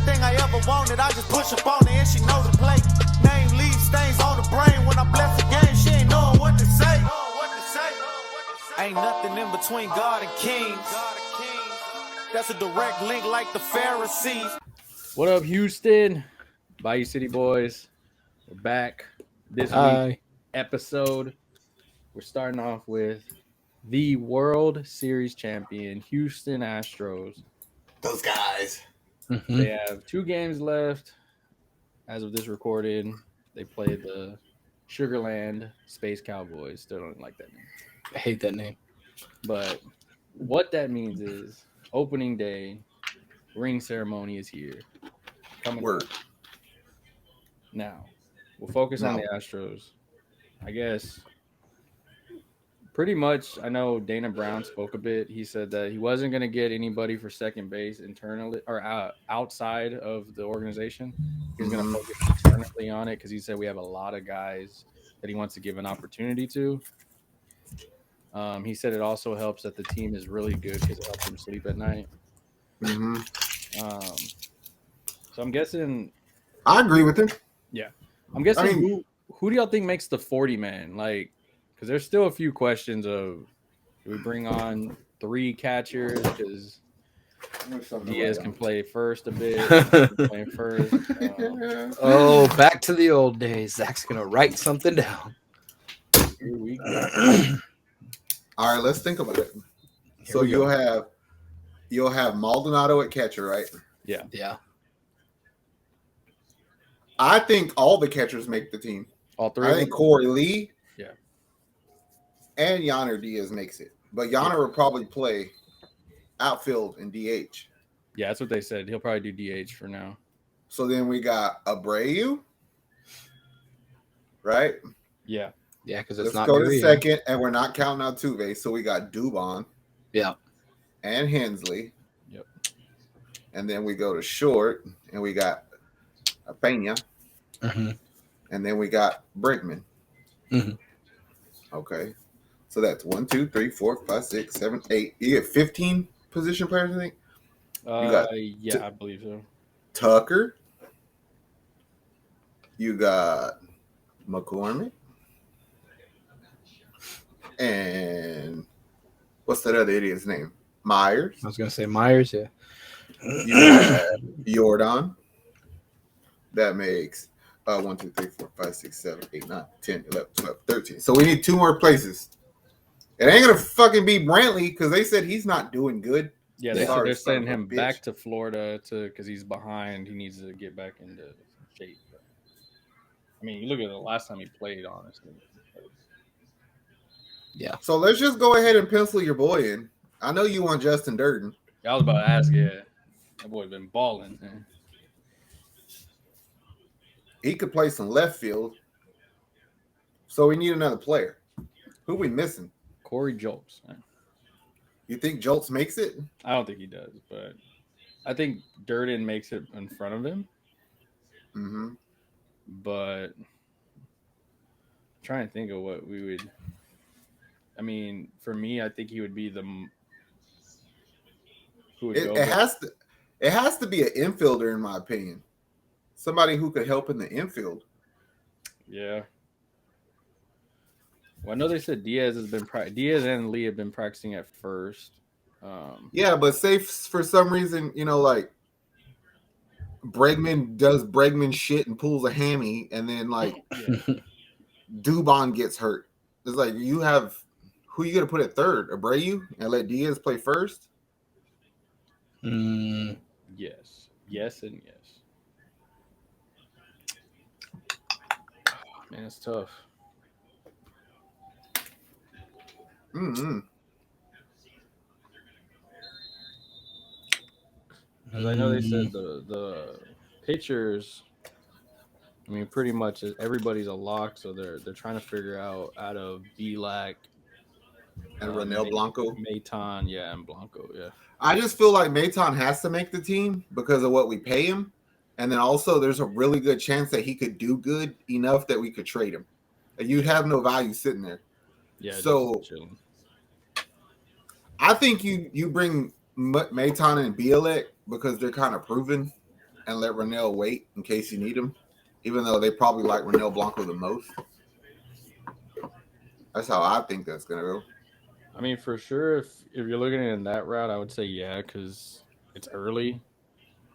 Everything I ever wanted, I just push up on it and she know the play. Name leave stains on the brain. When I bless the game, she ain't knowing what to say. Ain't nothing in between God and kings. That's a direct link like the Pharisees. What up, Houston? Bayou City Boys. We're back this week episode. We're starting off with the World Series champion, Houston Astros. Those guys. They have 2 games left as of this recording. They play the Sugarland Space Cowboys. Still don't like that name. I hate that name. But what that means is opening day, ring ceremony is here. Word. Now, we'll focus on the Astros. I guess pretty much, I know Dana Brown spoke a bit. He said that he wasn't going to get anybody for second base internally or outside of the organization. He was going to focus internally on it because he said we have a lot of guys that he wants to give an opportunity to. He said it also helps that the team is really good because it helps him sleep at night. So I'm guessing. I agree with him. Yeah, I'm guessing. Who do y'all think makes the 40-man? Like, because there's still a few questions of do we bring on 3 catchers because Diaz can play first a bit. Playing first. Back to the old days. Zach's gonna write something down. Here we go. All right, let's think about it. So you'll have Maldonado at catcher, right? Yeah. I think all the catchers make the team. All 3. I think Corey Lee, yeah, and Yonder Diaz makes it, but Yonder will probably play outfield and DH. Yeah, that's what they said. He'll probably do DH for now. So then we got Abreu, right? Yeah. Yeah, because it's Let's not. go to second, and we're not counting out Tuve. So we got Dubon. Yeah. And Hensley. Yep. And then we go to short, and we got Pena. And then we got Brinkman. Okay. So that's 1, 2, 3, 4, 5, 6, 7, 8. You get 15 position players, I think? You got I believe so. Tucker. You got McCormick. And what's that other idiot's name? Myers. I was gonna say Myers, yeah. You got Jordan. That makes 1, 2, 3, 4, 5, 6, 7, 8, 9, 10, 11, 12, 13. So we need 2 more places. It ain't gonna fucking be Brantley because they said he's not doing good. Yeah, they're sending him back to Florida because he's behind. He needs to get back into shape. I mean, you look at the last time he played, honestly. Yeah. So let's just go ahead and pencil your boy in. I know you want Justin Durden. I was about to ask, that boy been balling. Man. He could play some left field. So we need another player. Who we missing? Corey Jolts. You think Jolts makes it? I don't think he does, but I think Durden makes it in front of him. But I'm trying to think of what we would. I mean, for me, I think he would be the. Who would it has to be an infielder, in my opinion. Somebody who could help in the infield. Yeah. Well, I know they said Diaz and Lee have been practicing at first. Yeah, but say for some reason, like Bregman does Bregman shit and pulls a hammy, and then Dubon gets hurt. It's like you have who you gonna put at third? Abreu and let Diaz play first? Yes, and yes. Man, it's tough. Because I know they said the pitchers. I mean, pretty much everybody's a lock, so they're trying to figure out of Belak and Ronel Blanco, Maton, and Blanco, yeah. I just feel like Maton has to make the team because of what we pay him, and then also there's a really good chance that he could do good enough that we could trade him. You'd have no value sitting there. Yeah. So I think you bring Maton and Bielek because they're kind of proven. and let Ronell wait in case you need him, even though they probably like Ronell Blanco the most. That's how I think that's gonna go. I mean, for sure, if you're looking at it in that route, I would say yeah, because it's early.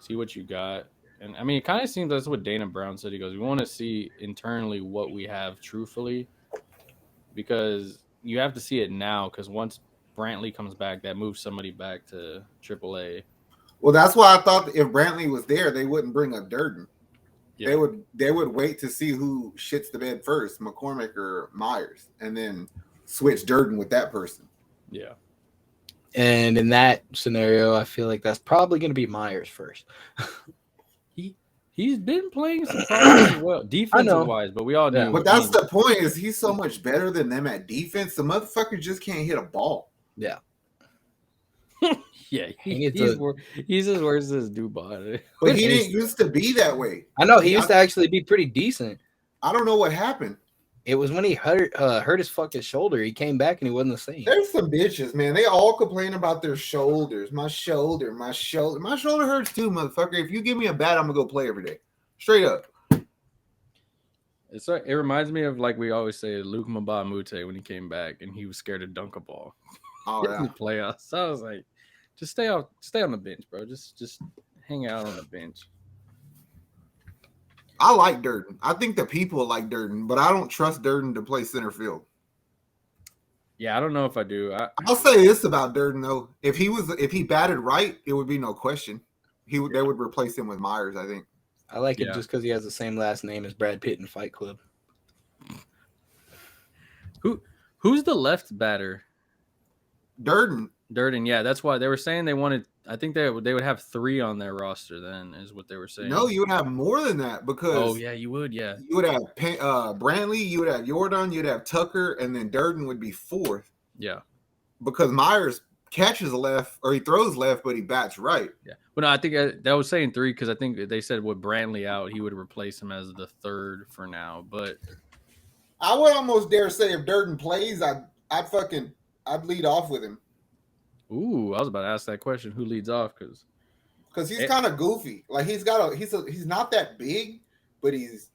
See what you got. And I mean, it kind of seems that's what Dana Brown said. He goes, "We want to see internally what we have, truthfully, because you have to see it now. Because once Brantley comes back, that moves somebody back to AAA. Well, that's why I thought that if Brantley was there, they wouldn't bring up Durden. Yeah, They would wait to see who shits the bed first, McCormick or Myers, and then switch Durden with that person. yeah. And in that scenario, I feel like that's probably going to be Myers first. He's been playing surprisingly well, defensive wise, but we all knew. Yeah. But that's the point: is he's so much better than them at defense. The motherfucker just can't hit a ball. Yeah. Yeah, He he's as worse as Dubon. But he didn't used to be that way. I know he used to actually be pretty decent. I don't know what happened. It was when he hurt his fucking shoulder. He came back and he wasn't the same. There's some bitches, man. They all complain about their shoulders. My shoulder. My shoulder hurts too, motherfucker. If you give me a bat, I'm gonna go play every day. Straight up. It reminds me of, like we always say, Luke Mbah Mute when he came back and he was scared to dunk a ball Oh in yeah. the playoffs. So I was like, just stay on the bench, bro. Just hang out on the bench. I like Durden. I think the people like Durden, but I don't trust Durden to play center field. Yeah, I don't know if I do. I'll say this about Durden though: if he batted right, it would be no question. They would replace him with Myers. I think. I like it just because he has the same last name as Brad Pitt in Fight Club. Who's the left batter? Durden. Yeah, that's why they were saying they wanted. I think they would have 3 on their roster. Then is what they were saying. No, you would have more than that because. Oh yeah, you would. Yeah, you would have Brantley, you would have Jordan, you'd have Tucker, and then Durden would be 4th. Yeah, because Myers catches left or he throws left, but he bats right. Yeah, but no, I think that was saying 3 because I think they said with Brantley out, he would replace him as the 3rd for now. But I would almost dare say if Durden plays, I'd lead off with him. Ooh, I was about to ask that question. Who leads off? Because he's kind of goofy. Like he's not that big, but he's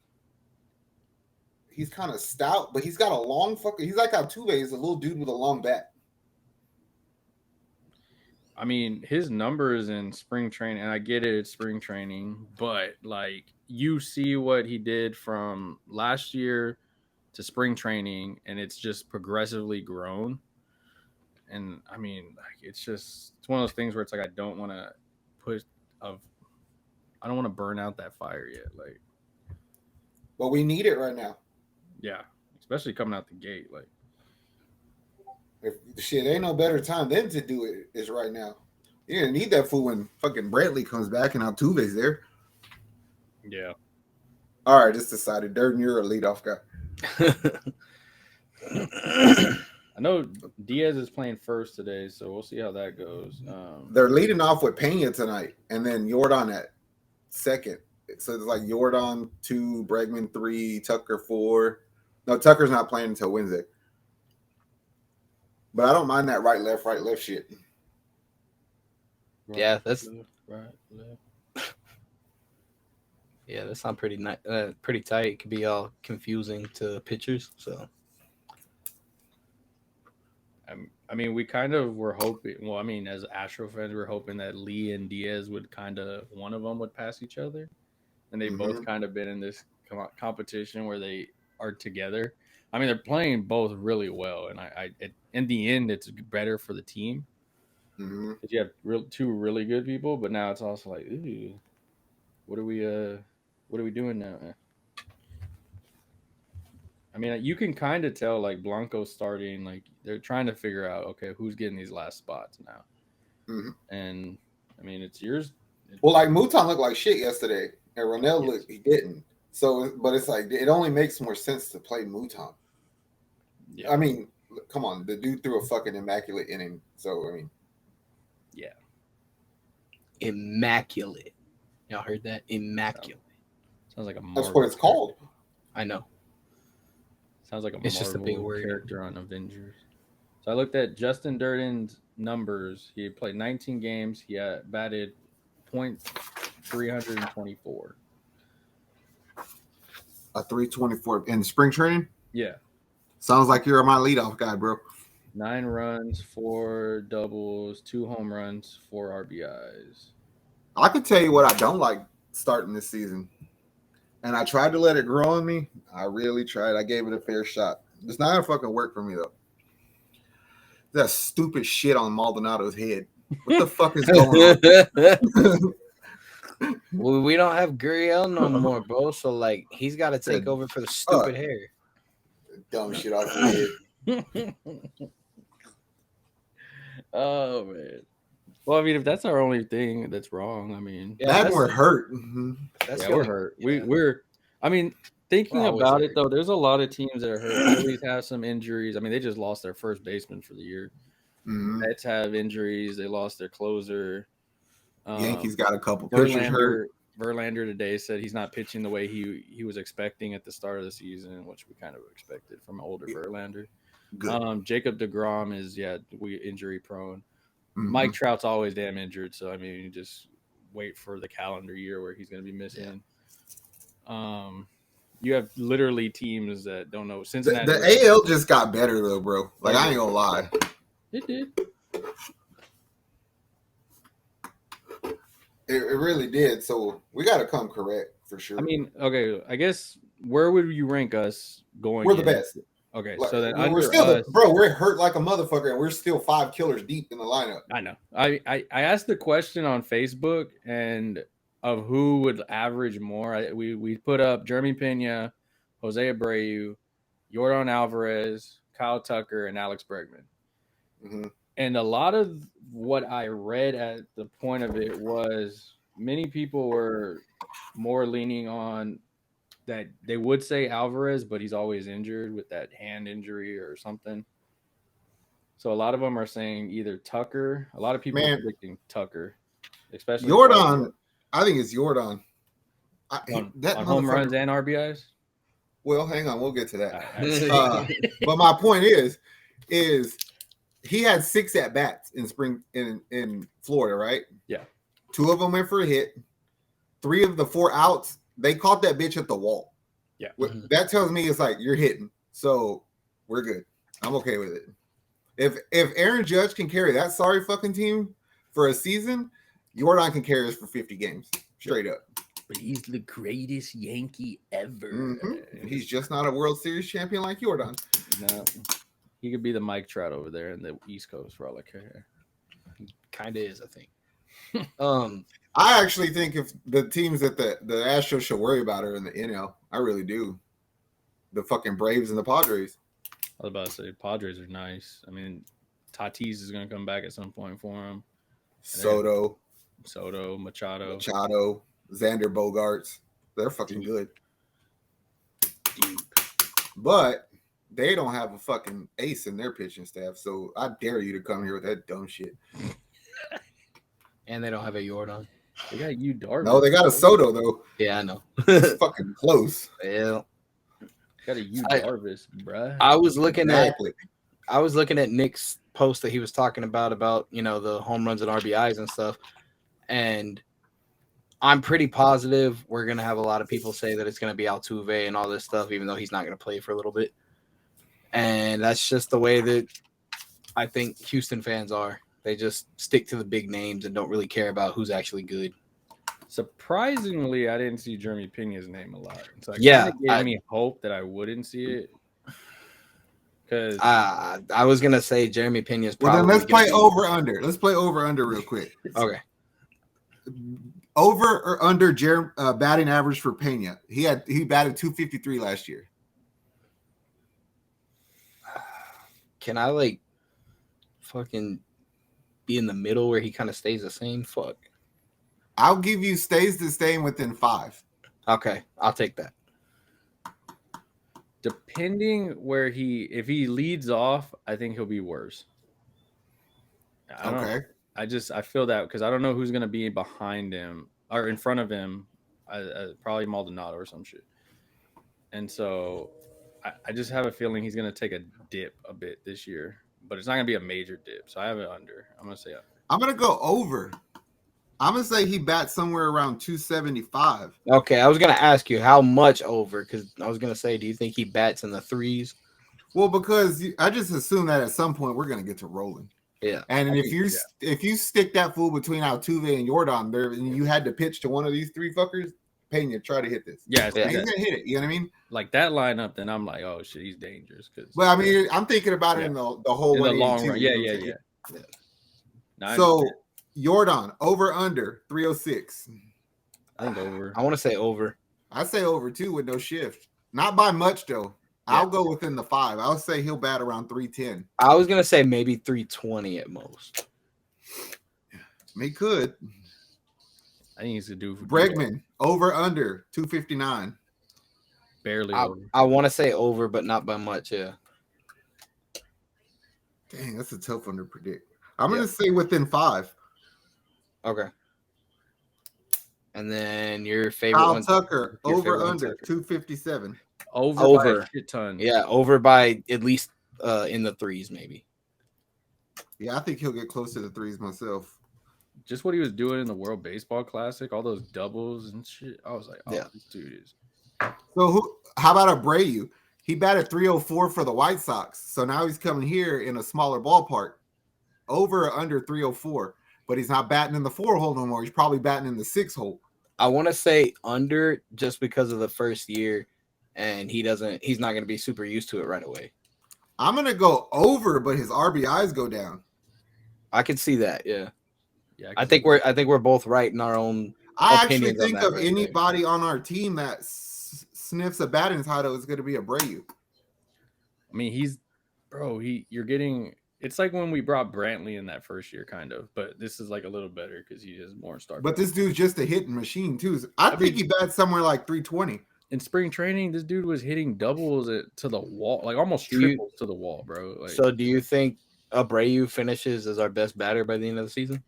kind of stout. But he's got a long he's like Altuve. He's a little dude with a long bat. I mean, his numbers in spring training, and I get it, it's spring training, but like you see what he did from last year to spring training, and it's just progressively grown. And I mean, like it's one of those things where it's like I don't want to burn out that fire yet. Like, but we need it right now. Yeah, especially coming out the gate. Like, if shit ain't no better time than to do it is right now. You didn't need that fool when fucking Brantley comes back and Altuve's there. Yeah. All right, it's decided. Durden, you're a leadoff guy. I know Diaz is playing first today, so we'll see how that goes. They're leading off with Pena tonight, and then Jordan at second. So it's like Jordan 2, Bregman 3, Tucker 4. No, Tucker's not playing until Wednesday. But I don't mind that right, left shit. Yeah, that's right, left. Yeah, that sounds pretty pretty tight. It could be all confusing to pitchers. So, I mean, we kind of were hoping. Well, I mean, as Astro fans, we were hoping that Lee and Diaz would one of them would pass each other, and they've both kind of been in this competition where they are together. I mean, they're playing both really well, and in the end, it's better for the team because you have two really good people. But now it's also like, ooh, what are we doing now? I mean, you can kind of tell like Blanco's starting, like they're trying to figure out, okay, who's getting these last spots now. And I mean, it's yours. Well, like Mouton looked like shit yesterday, and Ronell looked he didn't. So, but it's like it only makes more sense to play Mouton. Yeah. I mean, come on, the dude threw a fucking immaculate inning. So, I mean, yeah, immaculate. Y'all heard that? Immaculate. Sounds like a Marvel. That's what it's called. I know. Sounds like a it's Marvel just a big word. Character on Avengers. So I looked at Justin Durden's numbers. He played 19 games. He batted 324. A 324 in spring training. Yeah. Sounds like you're my leadoff guy, bro. 9 runs, 4 doubles, 2 home runs, 4 RBIs. I can tell you what I don't like starting this season. And I tried to let it grow on me. I really tried. I gave it a fair shot. It's not going to fucking work for me, though. That stupid shit on Maldonado's head. What the fuck is going on? Well, we don't have Gurriel no more, bro. So, like, he's got to take over for the stupid hair. Dumb shit off your head. Oh, man. Well, I mean, if that's our only thing that's wrong, I mean, that we're hurt. Mm-hmm. We're hurt. We're. I mean, thinking about it though, there's a lot of teams that are hurt. Phillies have some injuries. I mean, they just lost their first baseman for the year. Mm-hmm. Mets have injuries. They lost their closer. Yankees got a couple pitchers hurt. Verlander today said he's not pitching the way he was expecting at the start of the season, which we kind of expected from older Verlander. Good. Jacob deGrom is injury prone. Mm-hmm. Mike Trout's always damn injured, so I mean, you just wait for the calendar year where he's going to be missing. Yeah. You have literally teams that don't know. Cincinnati. The AL just got better though, bro. Like I ain't gonna lie, it did. It really did. So we got to come correct for sure. I mean, okay, I guess where would you rank us going? We're the best. Okay, like, so then we're still we're hurt like a motherfucker, and we're still 5 killers deep in the lineup. I know. I asked the question on Facebook and of who would average more. We put up Jeremy Pena, Jose Abreu, Yordan Alvarez, Kyle Tucker, and Alex Bregman. Mm-hmm. And a lot of what I read at the point of it was many people were more leaning on that they would say Alvarez, but he's always injured with that hand injury or something. So a lot of them are saying either Tucker. A lot of people are predicting Tucker, especially Yordan. I think it's Yordan. On home runs and RBIs. Well, hang on, we'll get to that. But my point is he had 6 at bats in spring in Florida, right? Yeah. 2 of them went for a hit. 3 of the 4 outs, they caught that bitch at the wall. Yeah. That tells me it's like you're hitting. So we're good. I'm okay with it. If Aaron Judge can carry that sorry fucking team for a season, Yordan can carry us for 50 games. Straight up. But he's the greatest Yankee ever. Mm-hmm. He's just not a World Series champion like Yordan. No. He could be the Mike Trout over there in the East Coast for all I care. He kind of is, I think. I actually think if the teams that the Astros should worry about are in the NL. I really do. The fucking Braves and the Padres. I was about to say Padres are nice. I mean, Tatis is going to come back at some point for him. Soto, Machado, Xander Bogaerts. They're fucking good. Deep. But they don't have a fucking ace in their pitching staff, so I dare you to come here with that dumb shit. And they don't have a Yordan. They got you, Darvish. No, they got a Soto though. Yeah, I know. It's fucking close. Yeah. Got a you, Darvish, bruh. I was looking at Nick's post that he was talking about the home runs and RBIs and stuff, and I'm pretty positive we're gonna have a lot of people say that it's gonna be Altuve and all this stuff, even though he's not gonna play for a little bit. And that's just the way that I think Houston fans are. They just stick to the big names and don't really care about who's actually good. Surprisingly, I didn't see Jeremy Pena's name a lot. So it gave me hope that I wouldn't see it. Because I was gonna say Jeremy Pena's probably. Well, then let's play over under. Let's play over under real quick. Okay. Over or under batting average for Pena? He batted 253 last year. Can I fucking be in the middle where he kind of stays the same? Fuck. I'll give you stays the same within 5. Okay, I'll take that. Depending where if he leads off, I think he'll be worse. Okay. I feel that because I don't know who's going to be behind him or in front of him. Probably Maldonado or some shit. And so I just have a feeling he's going to take a dip a bit this year, but it's not going to be a major dip. So I have it under. I'm going to say under. I'm going to go over. I'm gonna say he bats somewhere around 275. Okay, I was gonna ask you how much over because I was gonna say, do you think he bats in the threes? Well, because I just assume that at some point we're gonna get to rolling. Yeah, And if you stick that fool between Altuve and Jordan there, and you had to pitch to one of these three fuckers, Pena, try to hit this. Yeah, And he's gonna hit it. You know what I mean? like that lineup, then I'm like, oh shit, he's dangerous. But I mean, I'm thinking about it in the whole in the 182. long run. You Yeah, know what yeah, I'm yeah. saying? So Jordan over under 306. I think over. I want to say over. I say over too with no shift. Not by much though. Yeah. I'll go within the 5. I'll say he'll bat around 310. I was gonna say maybe 320 at most. He could. I think he's a dude for Bregman over under 259. barely over. I want to say over, but not by much. Yeah. Dang, that's a tough one to predict. I'm gonna say within 5. Okay. And then your favorite Kyle one, Tucker your over favorite one, under Tucker. 257. Over by a shit ton. Yeah, over by at least in the threes, maybe. Yeah, I think he'll get close to the 3s myself. Just what he was doing in the World Baseball Classic, all those doubles and shit. I was like, oh, Yeah. this dude is. So how about Abreu? He batted 304 for the White Sox. So now he's coming here in a smaller ballpark. Over or under 304. But he's not batting in the 4 hole no more. He's probably batting in the 6 hole. I want to say under just because of the first year, and he's not going to be super used to it right away. I'm gonna go over, but his RBIs go down. I can see that. Yeah. Yeah, I think we're both right in our own. I actually opinions on think that of right anybody on our team that sniffs a batting title is going to be Abreu. I mean, you're getting. It's like when we brought Brantley in that first year, kind of, but this is like a little better because he has more start. But this dude's just a hitting machine too. I think he bats somewhere like 320. In spring training, this dude was hitting doubles to the wall, like almost triples to the wall, bro. Like, So, do you think Abreu finishes as our best batter by the end of the season?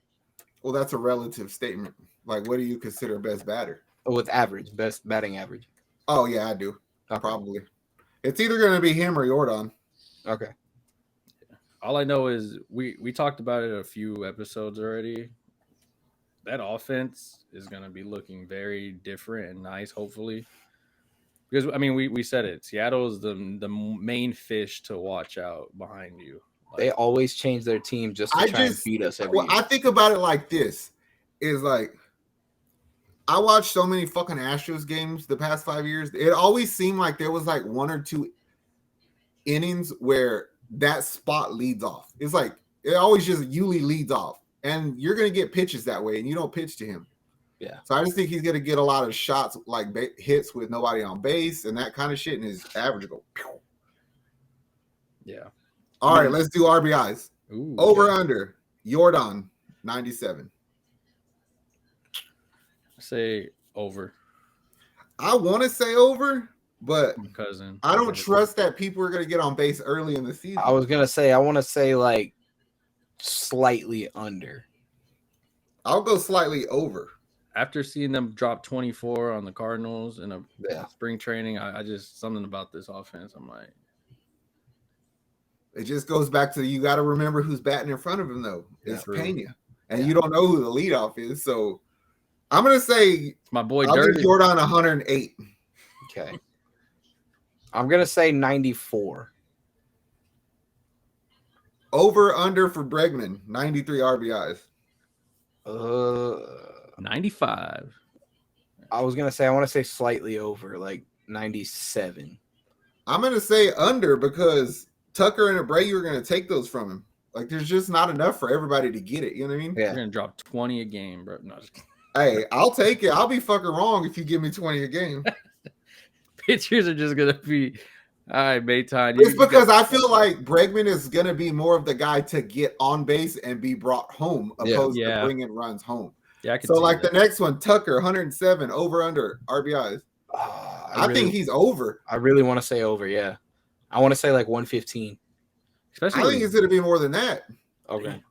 Well, that's a relative statement. Like, what do you consider best batter? With average, best batting average. Oh yeah, I do. Okay. Probably. It's either going to be him or Jordan. Okay. all I know is we talked about it a few episodes already. That offense is going to be looking very different and nice, hopefully. Because, I mean, we said it. Seattle is the main fish to watch out behind you. Like, They always change their team just to try and beat us every year. I think about it like this. Is like, I watched so many fucking Astros games the past 5 years. It always seemed like there was like one or two innings where that spot leads off. It's like, it always just Yuli leads off. And you're going to get pitches that way, and you don't pitch to him. Yeah. So I just think he's going to get a lot of shots, like hits with nobody on base and that kind of shit, and his average will go. Pew. yeah. All right, let's do RBIs. Ooh, Over under. Jordan, 97. say over. I want to say over, but My cousin. I don't trust that people are going to get on base early in the season. I was going to say, I want to say like slightly under. I'll go slightly over. After seeing them drop 24 on the Cardinals in a Yeah. spring training, I just something about this offense. I'm like, It just goes back to you got to remember who's batting in front of him, though. It's true. Pena. And you don't know who the leadoff is. So I'm going to say it's my boy I'll give Dirty. Jordan 108. Okay. I'm going to say 94. Over under for Bregman, 93 RBIs. 95. I was going to say, I want to say slightly over, like 97. I'm going to say under because Tucker and Abreu are going to take those from him. Like, there's just not enough for everybody to get it. You know what I mean? You're Yeah. gonna drop 20 a game, bro. No, just kidding. Hey, I'll take it. I'll be fucking wrong if you give me 20 a game. Pitchers are just gonna be all right, Mayton. It's because I feel like Bregman is going to be more of the guy to get on base and be brought home opposed Yeah. to bringing runs home. Yeah, I can So, see like, that. the next one, Tucker, 107, over under RBIs. I think he's over. I really want to say over, yeah. I want to say like 115. Especially I think it's going to be more than that. Okay.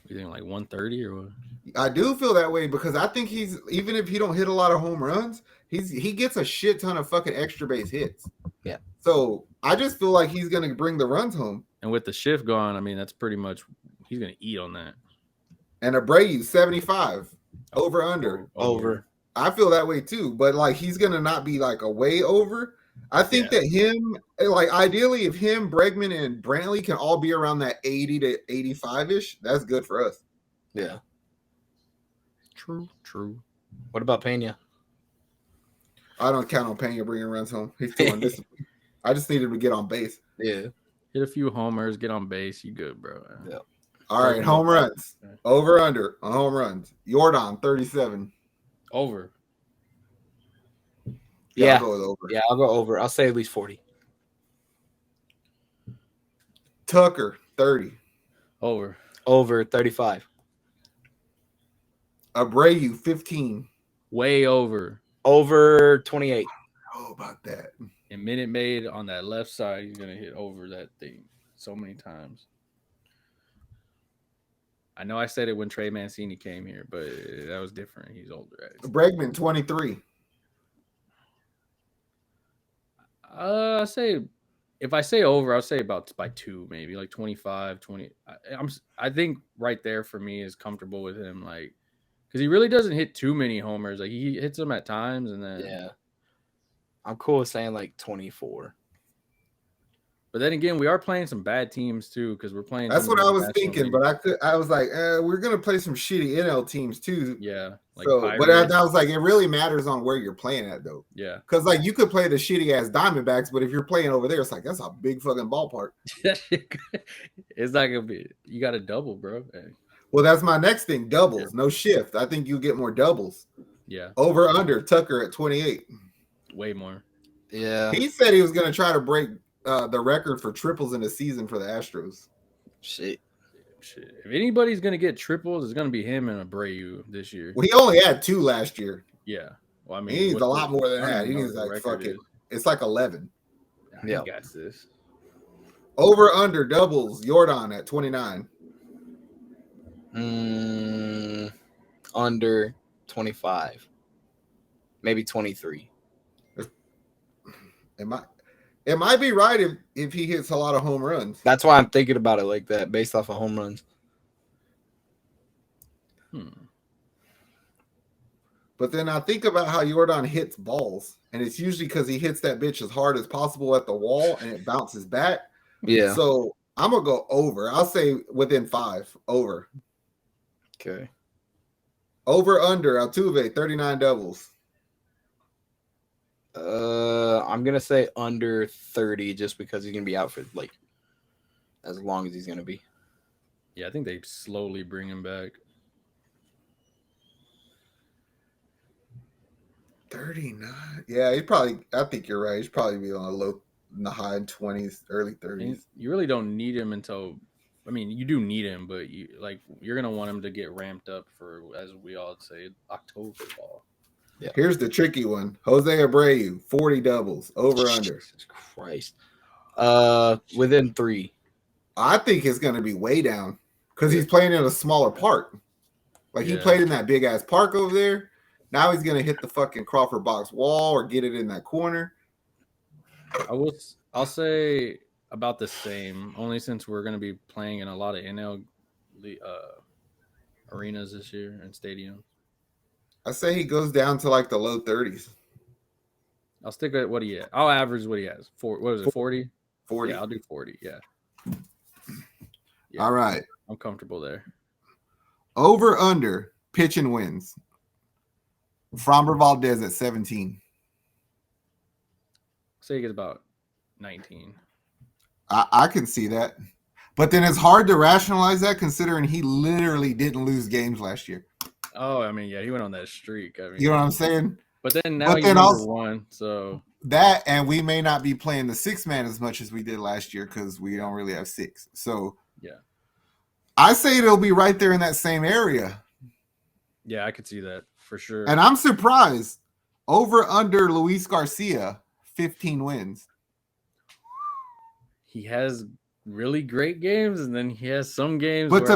you think like 130 or what? I do feel that way because I think he's, even if he don't hit a lot of home runs, he gets a shit ton of fucking extra base hits. Yeah. So I just feel like he's going to bring the runs home. And with the shift gone, I mean that's pretty much he's gonna eat on that. And Abreu 75 over under. Over. I feel that way too, but like he's gonna not be like a way over. I think that him, like ideally, if him, Bregman, and Brantley can all be around that 80 to 85 ish, that's good for us. Yeah. True. What about Pena? I don't count on Pena bringing runs home. He's too undisciplined. I just need him to get on base. Yeah. Hit a few homers, get on base. You good, bro? Yeah. All right, home runs. Over under on home runs. Jordan 37. Over. Yeah, I'll go with over. Yeah, I'll go over. I'll say at least 40. Tucker 30. Over. Over 35. Abreu 15. Way over. Over 28. How about that? And Minute Maid on that left side, he's gonna hit over that thing so many times. I know I said it when Trey Mancini came here, but that was different. He's older. Bregman 23. I say if I say over, I'll say about by 2, maybe like 25, 20. I think right there for me is comfortable with him, like because he really doesn't hit too many homers. Like he hits them at times, and then I'm cool with saying like 24. But then again, we are playing some bad teams too because we're playing. That's what I was thinking, but I was like, we're gonna play some shitty NL teams too. Yeah, like so, but I was like, it really matters on where you're playing at though. Yeah, because like you could play the shitty ass Diamondbacks, but if you're playing over there, it's like that's a big fucking ballpark. It's not gonna be. You got a double, bro. Hey. Well, that's my next thing. Doubles, no shift. I think you get more doubles. Yeah. Over under Tucker at 28. Way more. Yeah. He said he was gonna try to break the record for triples in a season for the Astros. Shit. If anybody's gonna get triples, it's gonna be him and Abreu this year. Well, he only had 2 last year. Yeah. Well, I mean, he needs a lot more than that. He needs like fucking. It's like 11. Yeah, got this. Over under doubles. Jordan at 29. Under 25. Maybe 23. It might be right if he hits a lot of home runs. That's why I'm thinking about it like that, based off of home runs. But then I think about how Jordan hits balls, and it's usually because he hits that bitch as hard as possible at the wall, and it bounces back. Yeah. So I'm gonna go over. I'll say within 5. Over. Okay. Over under Altuve 39 doubles. I'm gonna say under 30 just because he's gonna be out for like as long as he's gonna be. Yeah, I think they slowly bring him back. 39. Yeah, I think you're right. He's probably be on the high 20s, early 30s. And you really don't need him until you do need him, but you're gonna want him to get ramped up for, as we all say, October ball. Yeah. Here's the tricky one. Jose Abreu, 40 doubles. Over under. Jesus Christ. Within 3. I think it's going to be way down because he's playing in a smaller park. Like he played in that big ass park over there. Now he's going to hit the fucking Crawford box wall or get it in that corner. I'll say about the same, only since we're going to be playing in a lot of NL arenas this year and stadiums. I say he goes down to like the low 30s. I'll stick with what he has. I'll average what he has. What was it, 40? 40. Yeah, I'll do 40. Yeah. All right. I'm comfortable there. Over under pitching wins. Framber Valdez at 17. Say he gets about 19. I can see that. But then it's hard to rationalize that considering he literally didn't lose games last year. Oh, he went on that streak. You know what I'm saying? But then now he's number 1, so that, and we may not be playing the 6-man as much as we did last year because we don't really have 6. So yeah, I say it'll be right there in that same area. Yeah, I could see that for sure. And I'm surprised. Over under Luis Garcia, 15 wins. He has really great games, and then he has some games. But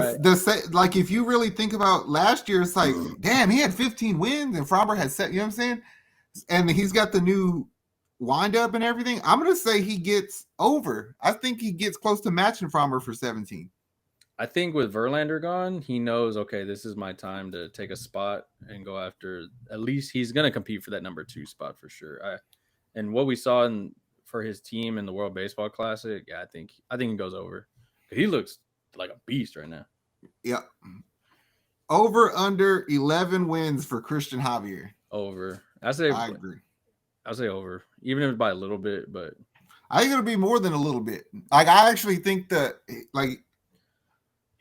like, if you really think about last year, it's like, damn, he had 15 wins, and Framber had set. You know what I'm saying? And he's got the new windup and everything. I'm gonna say he gets over. I think he gets close to matching Framber for 17. I think with Verlander gone, he knows, okay, this is my time to take a spot and go after. At least he's going to compete for that number 2 spot for sure. And what we saw for his team in the World Baseball Classic, yeah, I think he goes over. He looks like a beast right now. Yep. Over under 11 wins for Christian Javier. Over. I agree. I'll say over, even if it's by a little bit, but I think it'll be more than a little bit. Like, I actually think that, like,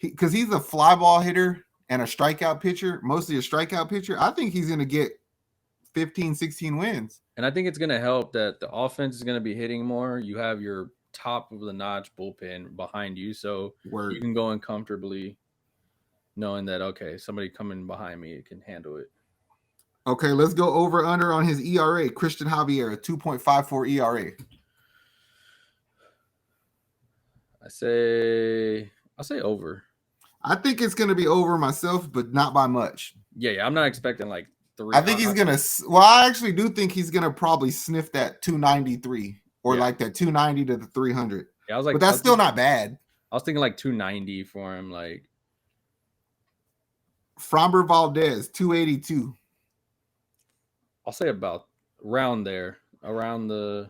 because he's a fly ball hitter and a strikeout pitcher, mostly a strikeout pitcher, I think he's going to get 15, 16 wins. And I think it's going to help that the offense is going to be hitting more. You have your top of the notch bullpen behind you, so you can go in comfortably knowing that, okay, somebody coming behind me can handle it. Okay, let's go over under on his ERA. Christian Javier, 2.54 ERA. I'll say over. I think it's going to be over myself, but not by much. Yeah, I'm not expecting like 3. I think he's going to, well, I actually do think he's going to probably sniff that 293 or like that 290 to the 300. Yeah, I was like, but that's still not bad. I was thinking like 290 for him. Like Framber Valdez, 282. I'll say about around there, around the.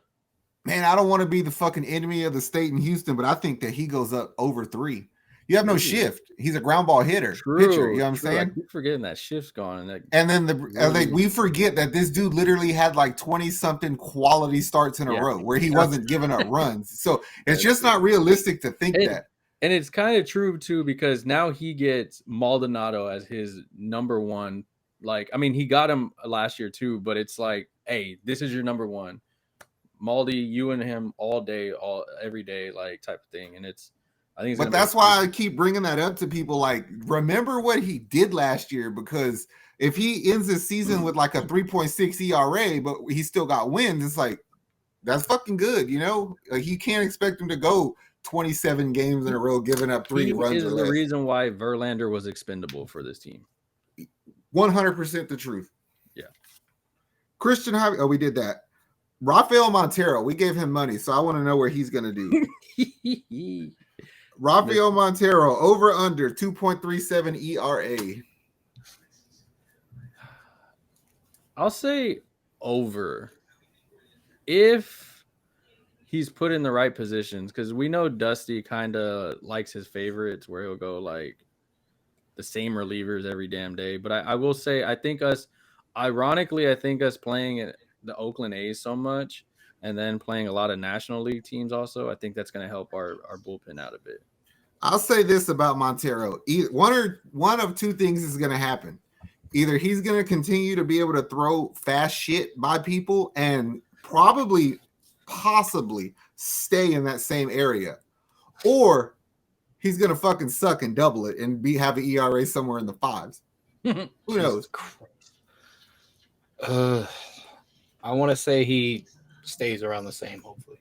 Man, I don't want to be the fucking enemy of the state in Houston, but I think that he goes up over 3. You have no shift. He's a ground ball pitcher. You know what I'm saying? I keep forgetting that shift's gone. And then we forget that this dude literally had like 20-something quality starts in a row where he wasn't giving up runs. So it's just not realistic to think that. And it's kind of true, too, because now he gets Maldonado as his number 1. Like, I mean, he got him last year, too, but it's like, hey, this is your number 1. Maldi, you and him all day, every day, like type of thing. And but that's why I keep bringing that up to people. Like, remember what he did last year, because if he ends his season with like a 3.6 ERA, but he still got wins, it's like, that's fucking good. You know, like, you can't expect him to go 27 games in a row, giving up 3 runs. Is the reason why Verlander was expendable for this team. 100% the truth. Yeah. Christian Javier. Oh, we did that. Rafael Montero. We gave him money, so I want to know where he's going to do. Rafael Montero, over under 2.37 ERA. I'll say over. If he's put in the right positions, because we know Dusty kind of likes his favorites where he'll go like the same relievers every damn day. But I will say, I think us playing at the Oakland A's so much and then playing a lot of National League teams also, I think that's going to help our bullpen out a bit. I'll say this about Montero. One of 2 things is going to happen. Either he's going to continue to be able to throw fast shit by people and possibly stay in that same area, or he's going to fucking suck and double it and have an ERA somewhere in the 5s. Who knows? I want to say he stays around the same, hopefully.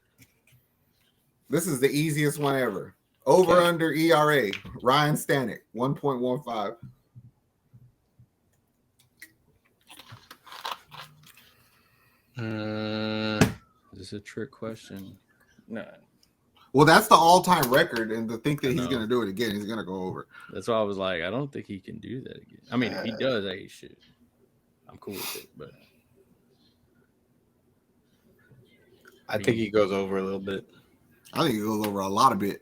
This is the easiest one ever. Over under ERA. Ryan Stanek, 1.15. Is this a trick question? No. Well, that's the all-time record, and to think that he's going to do it again, he's going to go over. That's why I was like, I don't think he can do that again. I mean, if he does, hey, shit, I'm cool with it. But I think he goes over a little bit. I think he goes over a lot of bit.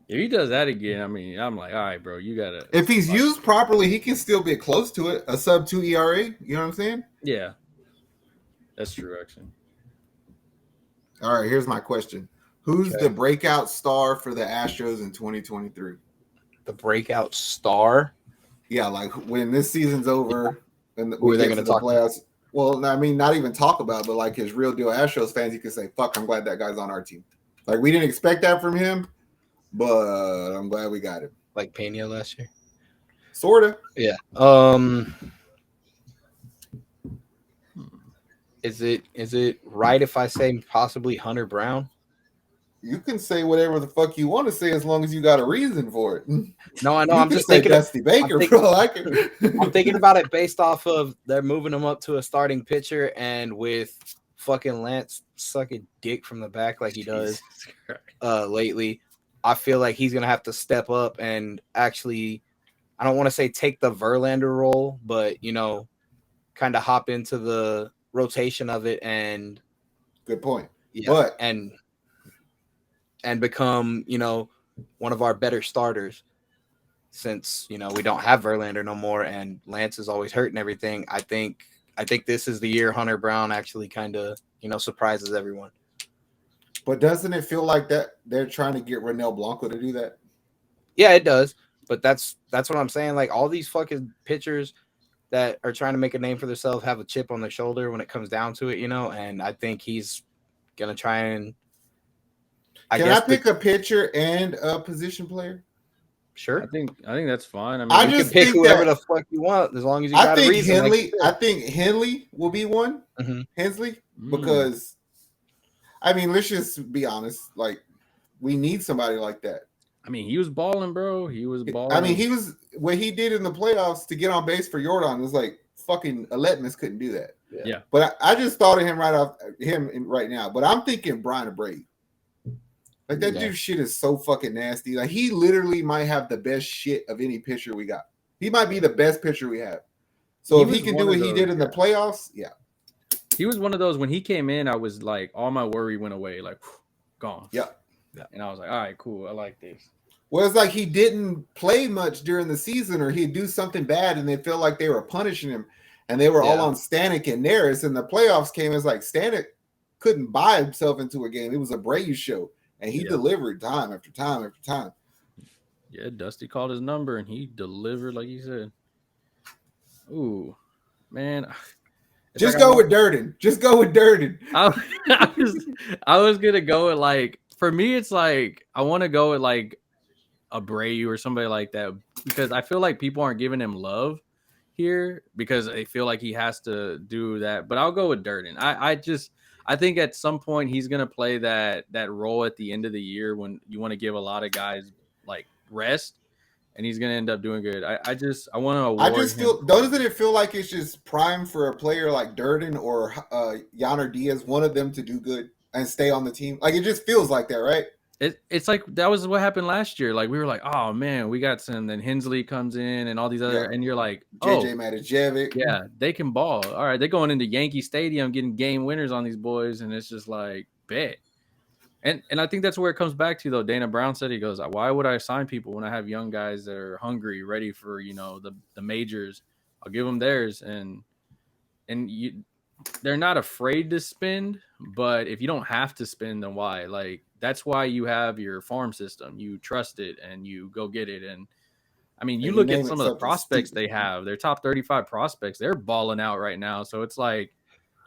If he does that again, I mean, I'm like, all right, bro, you got to. If he's used properly, he can still be close to it, a sub-2 ERA. You know what I'm saying? Yeah. That's true, actually. All right, here's my question. Who's the breakout star for the Astros in 2023? The breakout star? Yeah, like when this season's over and who are they going to talk playoffs. Well, I mean, not even talk about, but like his real deal Astros fans, you can say, fuck, I'm glad that guy's on our team. Like, we didn't expect that from him, but I'm glad we got him. Like Pena last year? Sort of. Yeah. Is it right if I say possibly Hunter Brown? You can say whatever the fuck you want to say as long as you got a reason for it. No, I know. I'm just thinking Dusty Baker, bro. I'm thinking about it based off of they're moving him up to a starting pitcher, and with fucking Lance sucking dick from the back like he does lately. I feel like he's gonna have to step up and actually, I don't want to say take the Verlander role, but kind of hop into the rotation of it and Good point. yeah, But and become one of our better starters. Since we don't have Verlander no more, and Lance is always hurt and everything, I think this is the year Hunter Brown actually kind of surprises everyone. But doesn't it feel like that they're trying to get Renel Blanco to do that? Yeah, it does. But that's what I'm saying. Like all these fucking pitchers that are trying to make a name for themselves have a chip on their shoulder when it comes down to it, and I think he's gonna try and. Can I pick a pitcher and a position player? Sure. I think that's fine. I mean, I you just can pick think whoever that- the fuck you want as long as you got a reason. I think Henley will be one. Mm-hmm. Hensley, because I mean, let's just be honest. Like, we need somebody like that. I mean, he was balling, bro. He was balling. I mean, he was what he did in the playoffs to get on base for Jordan was like fucking Aletmus couldn't do that. Yeah. But I just thought of him right now. But I'm thinking Brian Abreu. Like that dude shit is so fucking nasty. Like he literally might have the best shit of any pitcher we got. He might be the best pitcher we have. So if he can do what he did in the playoffs, yeah. He was one of those when he came in, I was like, all my worry went away, like gone. Yeah. And I was like, all right, cool. I like this. Well, it's like he didn't play much during the season, or he'd do something bad and they felt like they were punishing him, and they were all on Stanek and Neris, and the playoffs came. It's like Stanek couldn't buy himself into a game. It was a Abreu show. And he delivered time after time after time. Yeah, Dusty called his number and he delivered like he said. Ooh, man. Just go with Durden. Just go with Durden. I was going to go with like, for me, it's like, I want to go with like Abreu or somebody like that because I feel like people aren't giving him love here because they feel like he has to do that. But I'll go with Durden. I think at some point he's gonna play that role at the end of the year when you want to give a lot of guys like rest, and he's gonna end up doing good. I want to award. I just feel doesn't it feel like it's just prime for a player like Durden or Yainer Diaz, one of them to do good and stay on the team? Like it just feels like that, right? It's like that was what happened last year. Like we were like, oh man, we got some. Then Hensley comes in and all these other, and you're like, JJ Matijevic. Yeah, they can ball. All right, they're going into Yankee Stadium getting game winners on these boys, and it's just like bet. And I think that's where it comes back to though. Dana Brown said he goes, why would I sign people when I have young guys that are hungry, ready for the majors? I'll give them theirs, and they're not afraid to spend. But if you don't have to spend, then why? Like that's why you have your farm system. You trust it and you go get it. And I mean, you look at some of the prospects they have. Their top 35 prospects, they're balling out right now. So it's like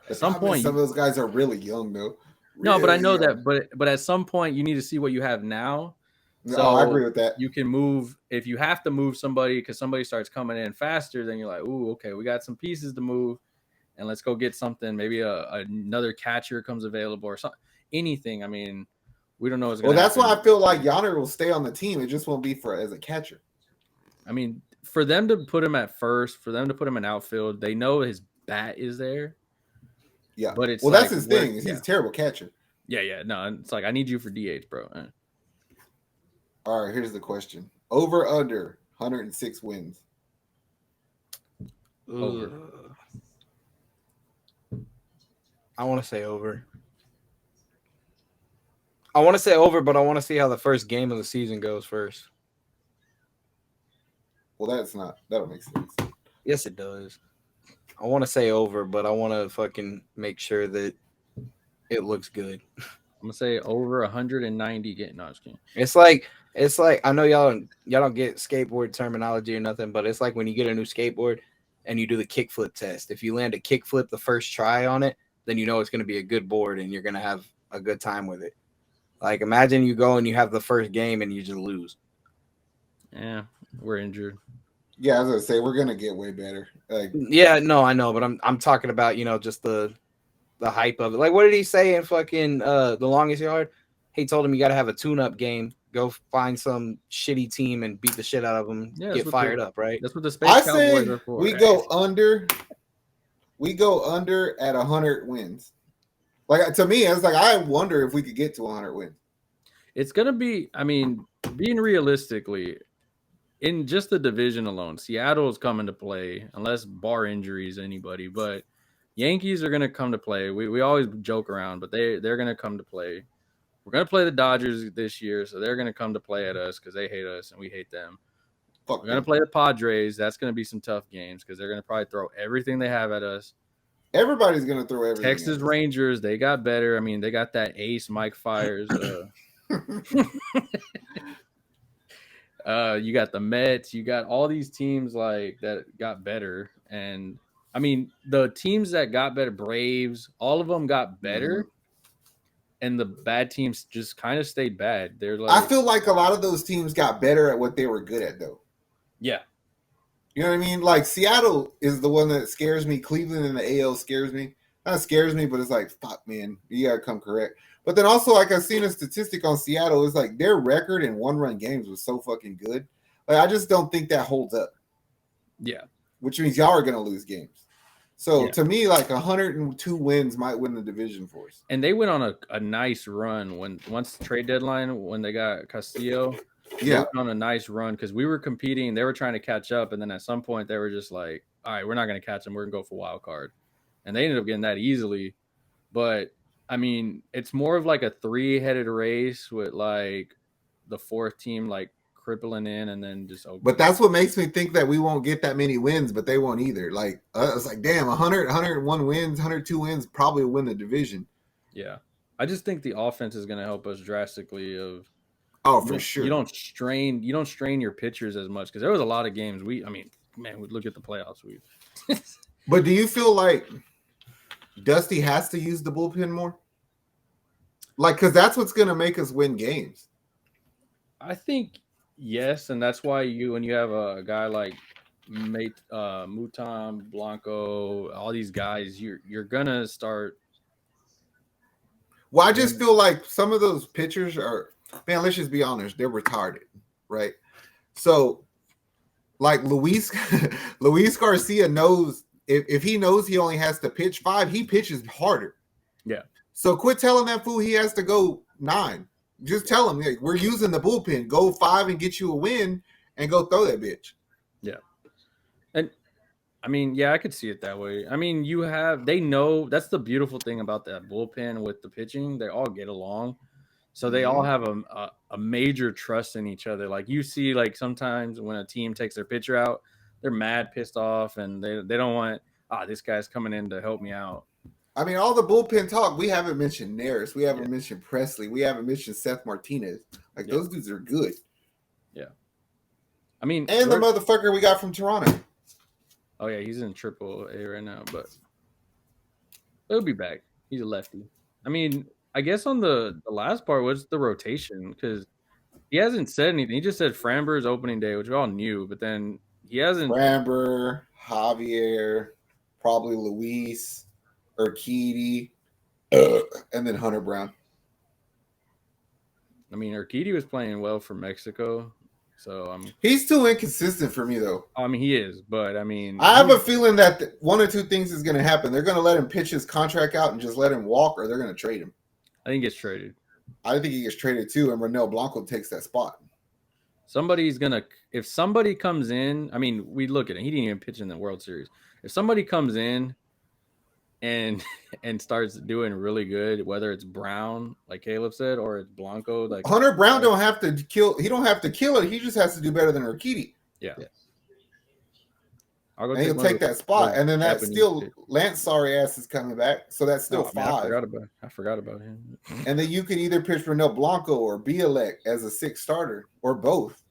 at some point, some of those guys are really young though. No, but I know that. But at some point, you need to see what you have now. So I agree with that. You can move if you have to move somebody because somebody starts coming in faster. Then you're like, ooh, okay, we got some pieces to move, and let's go get something. Maybe another catcher comes available or something. Anything. I mean, we don't know what's going to happen. Well, that's why I feel like Yainer will stay on the team. It just won't be as a catcher. I mean, for them to put him at first, for them to put him in outfield, they know his bat is there. Yeah, but it's that's his thing. He's a terrible catcher. Yeah. No, it's like I need you for DH, bro. All right, here's the question: over under 106 wins. Over. I want to say over. I want to say over, but I want to see how the first game of the season goes first. Well, that don't make sense. Yes, it does. I want to say over, but I want to fucking make sure that it looks good. I'm gonna say over 190. It's like I know y'all don't get skateboard terminology or nothing, but it's like when you get a new skateboard and you do the kickflip test. If you land a kickflip the first try on it, then you know it's gonna be a good board and you're gonna have a good time with it. Like imagine you go and you have the first game and you just lose. Yeah, we're injured. Yeah, I was gonna say we're gonna get way better. Like, yeah, no, I know, but I'm talking about just the hype of it. Like, what did he say in fucking The Longest Yard? He told him you got to have a tune-up game. Go find some shitty team and beat the shit out of them. Yeah, get fired up, right? That's what the Space Cowboys are for. We go under. We go under at 100 wins. Like to me, it's like I wonder if we could get to 100 wins. It's gonna be. I mean, being realistically, in just the division alone, Seattle is coming to play unless bar injuries anybody. But Yankees are gonna come to play. We always joke around, but they're gonna come to play. We're gonna play the Dodgers this year, so they're gonna come to play at us because they hate us and we hate them. Fuck We're gonna them. play the Padres. That's gonna be some tough games because they're gonna probably throw everything they have at us. Everybody's gonna throw everything. Texas Rangers, they got better. I mean, they got that ace Mike Fires. You got the Mets. You got all these teams like that got better, and I mean the teams that got better, Braves, all of them got better, and the bad teams just kind of stayed bad. They're like, I feel like a lot of those teams got better at what they were good at, though. yeah, You know what I mean? Like Seattle is the one that scares me. Cleveland in the AL scares me. Not scares me, but it's like, fuck, man, you gotta come correct. But then also, like I've seen a statistic on Seattle, it's like their record in one-run games was so fucking good. Like I just don't think that holds up. yeah. Which means y'all are gonna lose games. So Yeah. to me, like 102 wins might win the division for us. And they went on a nice run once the trade deadline when they got Castillo. They Yeah. went on a nice run because we were competing. They were trying to catch up, and then at some point they were just like, "All right, we're not going to catch them. We're going to go for wild card," and they ended up getting that easily. But I mean, it's more of like a 3-headed race with like the fourth team like crippling in, and then just open. But that's what makes me think that we won't get that many wins, but they won't either. Like it's like, damn, 100, 101 wins, 102 wins probably win the division. Yeah, I just think the offense is going to help us drastically. Oh, for sure. You don't strain your pitchers as much because there was a lot of games we look at the playoffs. But do you feel like Dusty has to use the bullpen more? Like, because that's what's going to make us win games. I think yes, and that's why when you have a guy like Mutam, Blanco, all these guys, you're gonna start. Well, I just feel like some of those pitchers are, man, let's just be honest, they're retarded, right? So, like Luis Garcia knows if he knows he only has to pitch 5, he pitches harder. Yeah. So quit telling that fool he has to go 9. Just tell him, like, we're using the bullpen. Go 5 and get you a win and go throw that bitch. Yeah. And I mean, yeah, I could see it that way. I mean, they know that's the beautiful thing about that bullpen with the pitching. They all get along. So they all have a major trust in each other. Like you see, like sometimes when a team takes their pitcher out, they're mad, pissed off, and they don't want, this guy's coming in to help me out. I mean, all the bullpen talk, we haven't mentioned Neris. We haven't mentioned Presley. We haven't mentioned Seth Martinez. Like, those dudes are good. Yeah. I mean, and the motherfucker we got from Toronto. Oh, yeah, he's in AAA right now, but he'll be back. He's a lefty. I mean, I guess on the last part was the rotation because he hasn't said anything. He just said Framber's opening day, which we all knew, but then he hasn't. Framber, Javier, probably Luis, Urquidy, and then Hunter Brown. I mean, Urquidy was playing well for Mexico, so he's too inconsistent for me, though. I mean, he is, but I mean, I have a feeling that one or two things is going to happen. They're going to let him pitch his contract out and just let him walk, or they're going to trade him. I think he gets traded. I think he gets traded too, and Ronel Blanco takes that spot. If somebody comes in, I mean, we look at it. He didn't even pitch in the World Series. If somebody comes in and starts doing really good, whether it's Brown, like Caleb said, or it's Blanco, like Hunter Brown don't have to kill. He don't have to kill it. He just has to do better than Urquidy. Yeah. And he'll take that spot, and then that's still Lance sorry ass is coming back, so that's still 5. I forgot about him. And then you can either pitch Ronel Blanco or Bielek as a 6th starter, or both.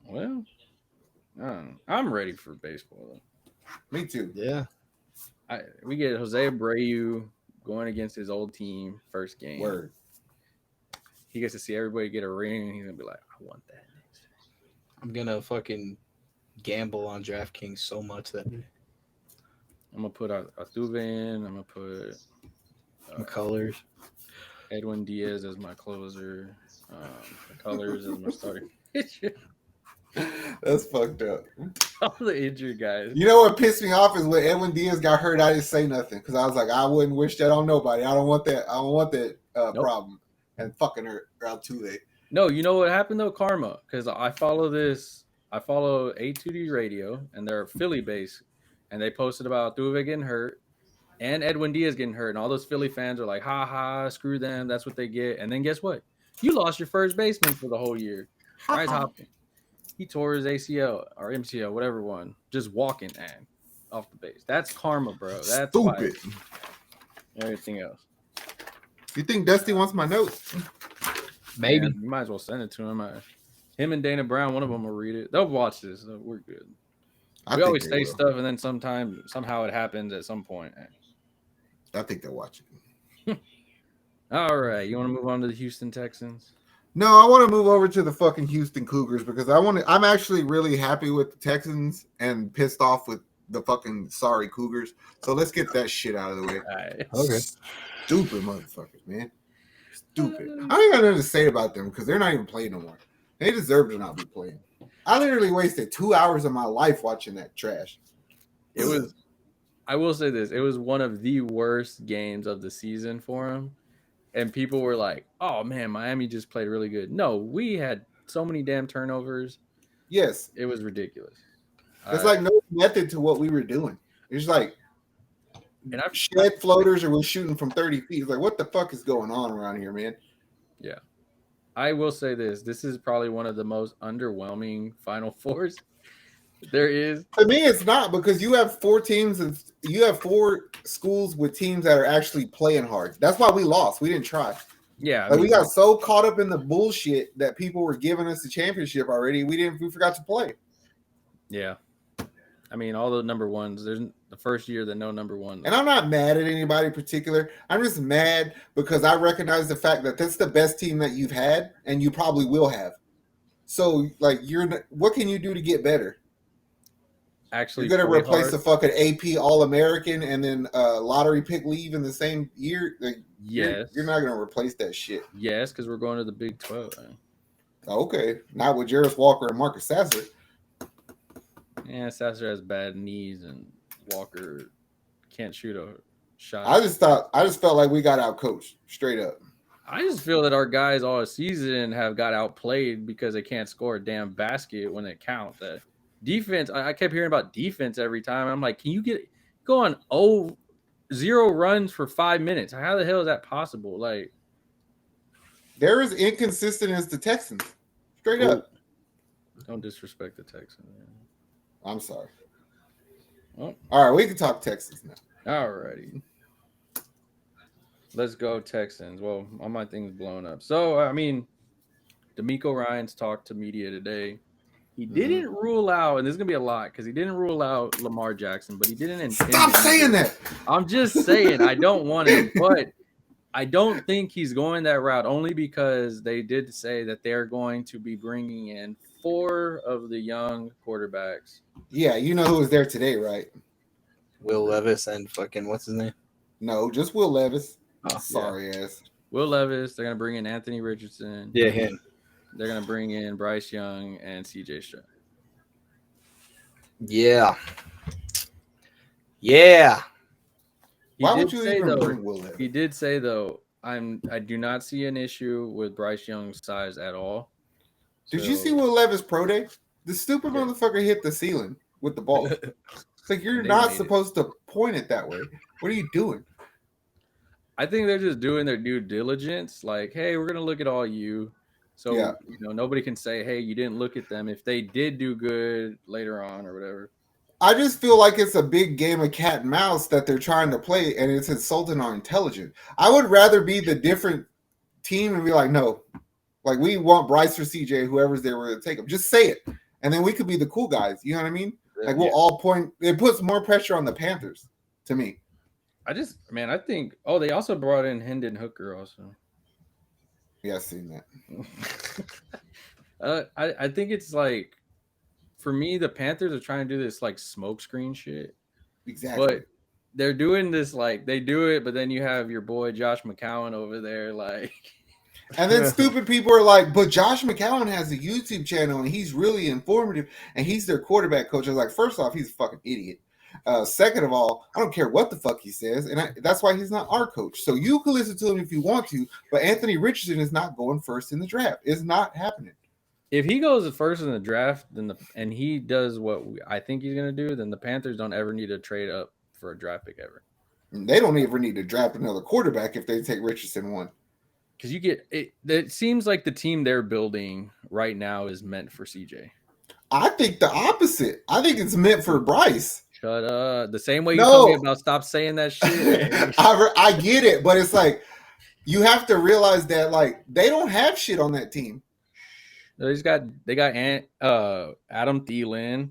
Well, I'm ready for baseball though. Me too. Yeah. We get Jose Abreu going against his old team first game. Word. He gets to see everybody get a ring, and he's gonna be like, "I want that." I'm gonna fucking gamble on DraftKings so much that I'm gonna put Altuve in. I'm gonna put McCullers, Edwin Diaz as my closer. McCullers as my starting pitcher. That's fucked up. All the injured guys. You know what pissed me off is when Edwin Diaz got hurt, I didn't say nothing because I was like, I wouldn't wish that on nobody. I don't want that. I don't want that Nope. problem. and fucking her Altuve. No, you know what happened though? Karma, because I follow this. I follow A2D Radio, and they're Philly based, and they posted about Altuve getting hurt and Edwin Diaz getting hurt, and all those Philly fans are like, "Ha ha, screw them. That's what they get." And then guess what? You lost your first baseman for the whole year, Bryce Hopkins. He tore his ACL or MCL, whatever one, just walking and off the base. That's karma, bro. That's Stupid. Everything else. You think Dusty wants my notes? Maybe. Man, you might as well send it to him. Him and Dana Brown, one of them will read it. They'll watch this. So we're good. We always say stuff, and then somehow it happens at some point. I think they'll watch it. All right, you want to move on to the Houston Texans? No, I want to move over to the fucking Houston Cougars because I'm actually really happy with the Texans and pissed off with the fucking sorry Cougars. So let's get that shit out of the way. All right. Okay. Stupid motherfuckers, man. Stupid. I don't got nothing to say about them because they're not even playing no more. They deserve to not be playing. I literally wasted 2 hours of my life watching that trash. It was. I will say this: it was one of the worst games of the season for him, and people were like, "Oh man, Miami just played really good." No, we had so many damn turnovers. Yes, it was ridiculous. There's like no method to what we were doing. It's like and I've shed floaters or we're shooting from 30 feet. It's like, what the fuck is going on around here, man? Yeah. I will say this. This is probably one of the most underwhelming Final Fours there is. To me, it's not because you have 4 teams and you have 4 schools with teams that are actually playing hard. That's why we lost. We didn't try. Yeah. We got so caught up in the bullshit that people were giving us the championship already. We forgot to play. Yeah. I mean, all the number ones. There's the first year that no number one. And I'm not mad at anybody in particular. I'm just mad because I recognize the fact that that's the best team that you've had and you probably will have. So, like, what can you do to get better? Actually, you're going to replace the fucking AP All-American and then lottery pick leave in the same year? Like, yes. You're not going to replace that shit. Yes, because we're going to the Big 12. Man. Okay. Not with Jarvis Walker and Marcus Sasser. Yeah, Sasser has bad knees and Walker can't shoot a shot. I just felt like we got outcoached, straight up. I just feel that our guys all season have got outplayed because they can't score a damn basket when it counts. That defense, I kept hearing about defense every time. I'm like, can you go on 0 runs for 5 minutes? How the hell is that possible? Like, they're as inconsistent as the Texans, straight up. Don't disrespect the Texans, man. I'm sorry. Oh. All right, we can talk Texans now. All righty. Let's go Texans. Well, all my things blown up. So, I mean, D'Amico Ryans talked to media today. He didn't rule out, and this is going to be a lot, because he didn't rule out Lamar Jackson, but he didn't intend Stop saying that. I'm just saying, I don't want him, but I don't think he's going that route, only because they did say that they're going to be bringing in 4 of the young quarterbacks. Yeah, you know who was there today, right? Will Levis and fucking what's his name? No, just Will Levis. Oh, sorry ass. Will Levis. They're gonna bring in Anthony Richardson. Yeah, him. They're gonna bring in Bryce Young and CJ Stroud. Yeah. Yeah. Why would you even bring Will Levis? He did say though, I do not see an issue with Bryce Young's size at all. Did you see Will Levis pro day? The stupid motherfucker hit the ceiling with the ball. It's like you're not supposed to point it that way. What are you doing? I think they're just doing their due diligence. Like, hey, we're gonna look at all you, so nobody can say, hey, you didn't look at them if they did do good later on or whatever. I just feel like it's a big game of cat and mouse that they're trying to play, and it's insulting our intelligence. I would rather be the different team and be like, no, like we want Bryce or CJ, whoever's there, we're gonna take them. Just say it, and then we could be the cool guys. You know what I mean? Like we'll all point. It puts more pressure on the Panthers, to me. I think. Oh, they also brought in Hendon Hooker also. Yeah, I've seen that. I think it's like, for me, the Panthers are trying to do this like smoke screen shit. Exactly. But they're doing this like they do it, but then you have your boy Josh McCown over there, like. And then stupid people are like, but Josh McCown has a YouTube channel and he's really informative and he's their quarterback coach. I was like, first off, he's a fucking idiot. Second of all, I don't care what the fuck he says, and that's why he's not our coach. So you can listen to him if you want to, but Anthony Richardson is not going first in the draft. It's not happening. If he goes first in the draft, and he does what I think he's going to do, then the Panthers don't ever need to trade up for a draft pick ever. And they don't ever need to draft another quarterback if they take Richardson one. Because you get it. It seems like the team they're building right now is meant for CJ. I think the opposite. I think it's meant for Bryce. Shut up. The same way you told me about stop saying that shit. I get it, but it's like you have to realize that like they don't have shit on that team. They got Adam Thielen.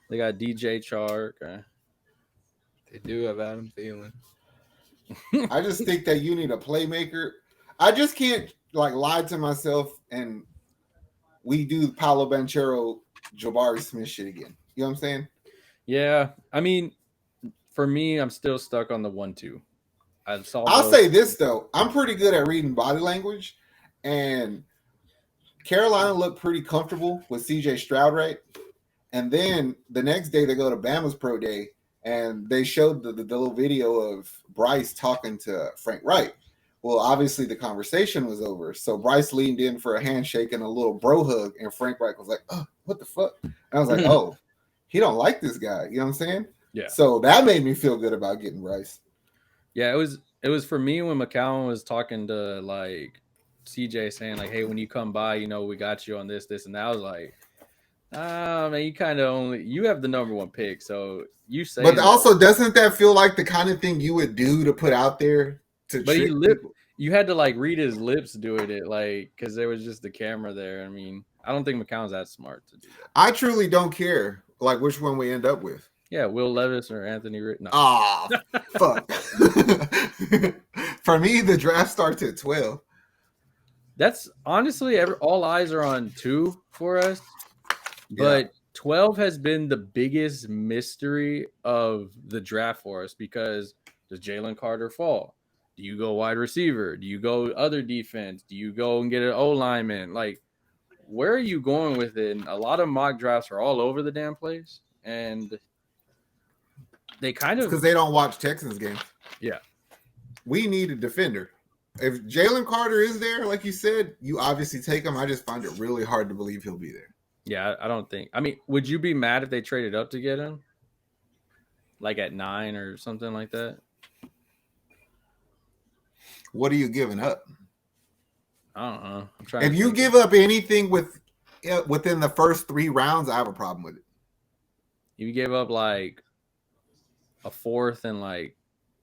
They got DJ Chark. They do have Adam Thielen. I just think that you need a playmaker. I just can't like lie to myself and we do Paolo Banchero, Jabari Smith shit again. You know what I'm saying? Yeah. I mean, for me, I'm still stuck on the 1-2. I'll say this though. I'm pretty good at reading body language, and Carolina looked pretty comfortable with CJ Stroud, right? And then the next day they go to Bama's pro day and they showed the little video of Bryce talking to Frank Wright. Well, obviously the conversation was over. So Bryce leaned in for a handshake and a little bro hug, and Frank Wright was like, "Oh, what the fuck?" And I was like, "Oh, he don't like this guy." You know what I'm saying? Yeah. So that made me feel good about getting Bryce. Yeah, it was for me when McCown was talking to like CJ saying like, "Hey, when you come by, we got you on this, and that." I was like, man, you kind of you have the number 1 pick, so you say. But also, doesn't that feel like the kind of thing you would do to put out there to trick people? You had to like read his lips doing it, like because there was just the camera there. I mean, I don't think McCown's that smart to do that. I truly don't care, like which one we end up with. Yeah, Will Levis or Anthony Rick. No. Ah, fuck. For me, the draft starts at 12. That's honestly all eyes are on 2 for us, but 12 has been the biggest mystery of the draft for us because does Jalen Carter fall? Do you go wide receiver? Do you go other defense? Do you go and get an O lineman? Like, where are you going with it? And a lot of mock drafts are all over the damn place, and they kind of because they don't watch Texans games. Yeah, we need a defender. If Jalen Carter is there, like you said, you obviously take him. I just find it really hard to believe he'll be there. Yeah, I don't think. I mean, would you be mad if they traded up to get him, like at 9 or something like that? What are you giving up? I don't know. If you give up anything within the first 3 rounds, I have a problem with it. You gave up like a 4th and like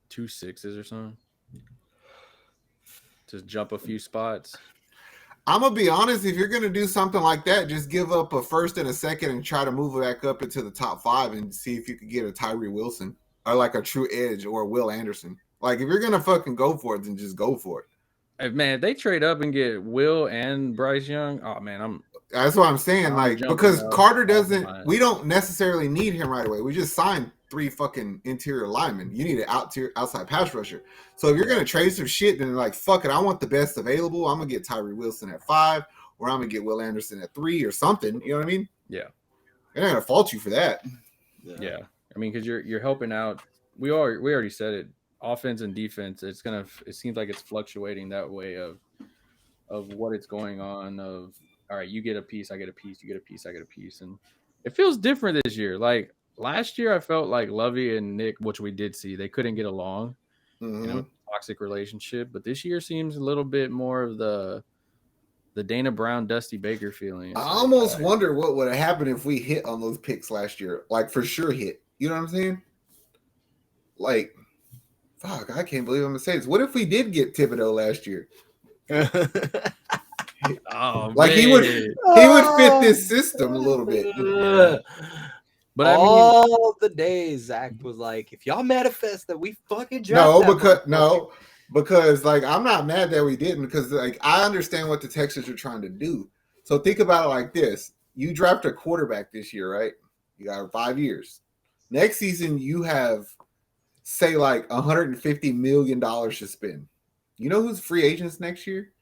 2 6s or something. Just jump a few spots. I'm gonna be honest. If you're gonna do something like that, just give up a 1st and a 2nd and try to move it back up into the top 5 and see if you could get a Tyree Wilson or like a true edge or a Will Anderson. Like if you're gonna fucking go for it, then just go for it. If they trade up and get Will and Bryce Young, oh man, that's what I'm saying. Like because Carter doesn't, we don't necessarily need him right away. We just signed 3 fucking interior linemen. You need an outside pass rusher. So if you're gonna trade some shit, then like fuck it, I want the best available. I'm gonna get Tyree Wilson at 5, or I'm gonna get Will Anderson at 3 or something. You know what I mean? Yeah. They're not gonna fault you for that. Yeah. I mean, because you're helping out. We already said it. Offense and defense, it seems like it's fluctuating that way of what it's going on. Of all right, you get a piece, I get a piece, you get a piece, I get a piece, and it feels different this year. Like last year, I felt like Lovey and Nick, which we did see, they couldn't get along. Mm-hmm. Toxic relationship. But this year seems a little bit more of the Dana Brown, Dusty Baker feeling. I almost wonder what would have happened if we hit on those picks last year. Like for sure hit. You know what I'm saying? Like. Fuck, I can't believe I'm gonna say this. What if we did get Thibodeau last year? Like he would fit this system a little bit. But all the days Zach was like, if y'all manifest that we fucking draft because like I'm not mad that we didn't, because like I understand what the Texans are trying to do. So think about it like this: you draft a quarterback this year, right? You got 5 years. Next season, you have say like $150 million to spend. You know who's free agents next year?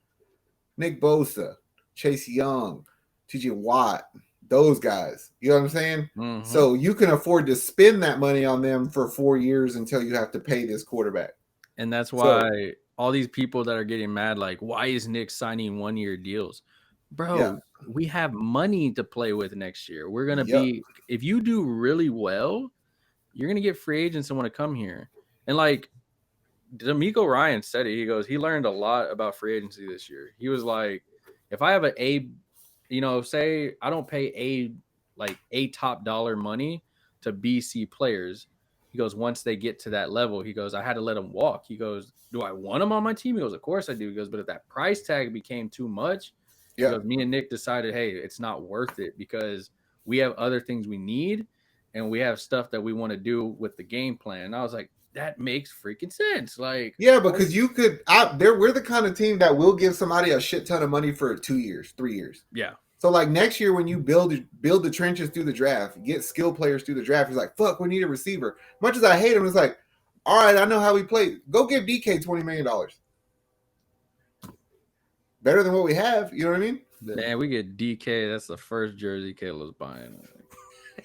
Nick Bosa, Chase Young, TJ Watt, those guys. You know what I'm saying? Mhm. So you can afford to spend that money on them for 4 years until you have to pay this quarterback. And that's why all these people that are getting mad, like, why is Nick signing 1-year deals? Bro, Yeah. we have money to play with next year. We're going to Yep. be, if you do really well, you're going to get free agents that want to come here. And like D'Amico Ryan said it, he goes, he learned a lot about free agency this year. He was like, if I have say I don't pay a top dollar money to BC players, he goes, once they get to that level, he goes, I had to let them walk. He goes, do I want them on my team? He goes, of course I do. He goes, but if that price tag became too much, he goes, me and Nick decided, hey, it's not worth it because we have other things we need and we have stuff that we want to do with the game plan. And I was like, that makes freaking sense. Like, yeah, because you could. We're the kind of team that will give somebody a shit ton of money for 2 years, 3 years. Yeah. So like next year when you build the trenches through the draft, get skill players through the draft, it's like, fuck, we need a receiver. Much as I hate him, it's like, all right, I know how we play. Go give DK $20 million. Better than what we have. You know what I mean? Man, we get DK. That's the first jersey Caleb's buying.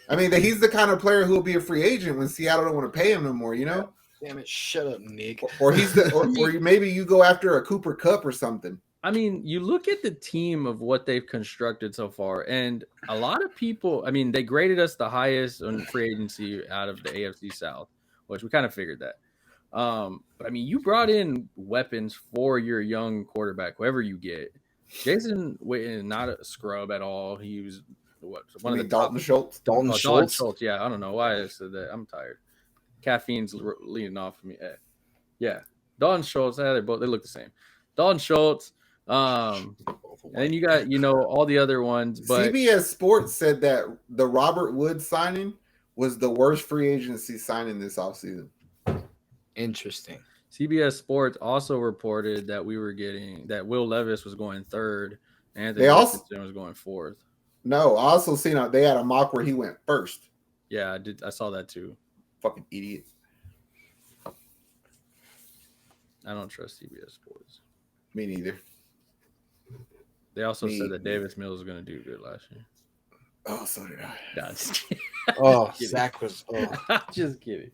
I mean, he's the kind of player who will be a free agent when Seattle don't want to pay him no more. You know? Damn it! Shut up, Nick. Or he's or maybe you go after a Cooper Kupp or something. I mean, you look at the team of what they've constructed so far, and a lot of people, I mean, they graded us the highest on free agency out of the AFC South, which we kind of figured that. But I mean, you brought in weapons for your young quarterback, whoever you get. Jason Witten, not a scrub at all. He was one of the Dalton Schultz. Dalton Schultz. Yeah, I don't know why I said that. I'm tired. Caffeine's leading off of me. Yeah, Dalton Schultz. They look the same. Dalton Schultz. And then you got all the other ones. But CBS Sports said that the Robert Woods signing was the worst free agency signing this offseason. Interesting. CBS Sports also reported that that Will Levis was going third, and Anthony Richardson was going fourth. No, I also seen they had a mock where he went first. Yeah, I did. I saw that too. Fucking idiot. I don't trust CBS Sports. Me neither. They also said that Davis Mills was going to do good last year. Oh, so did I. No, just kidding. Oh, Zach was. Oh. Just kidding.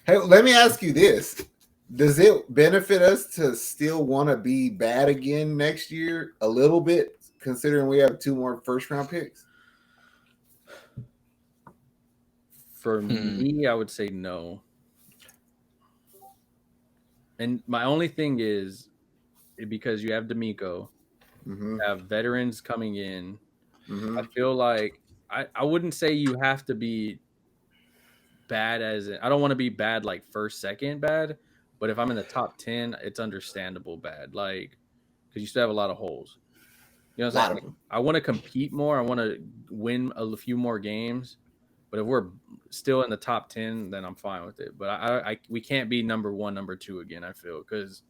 Hey, let me ask you this. Does it benefit us to still want to be bad again next year a little bit, considering we have 2 more first-round picks? For me, I would say no. And my only thing is because you have D'Amico, you have veterans coming in. I feel like I wouldn't say you have to be bad I don't want to be bad like first, second bad. But if I'm in the top 10, it's understandable bad. Like, because you still have a lot of holes. You know what I'm saying? I want to compete more. I want to win a few more games. But if we're still in the top 10, then I'm fine with it. But we can't be number 1, number 2 again, I feel. Because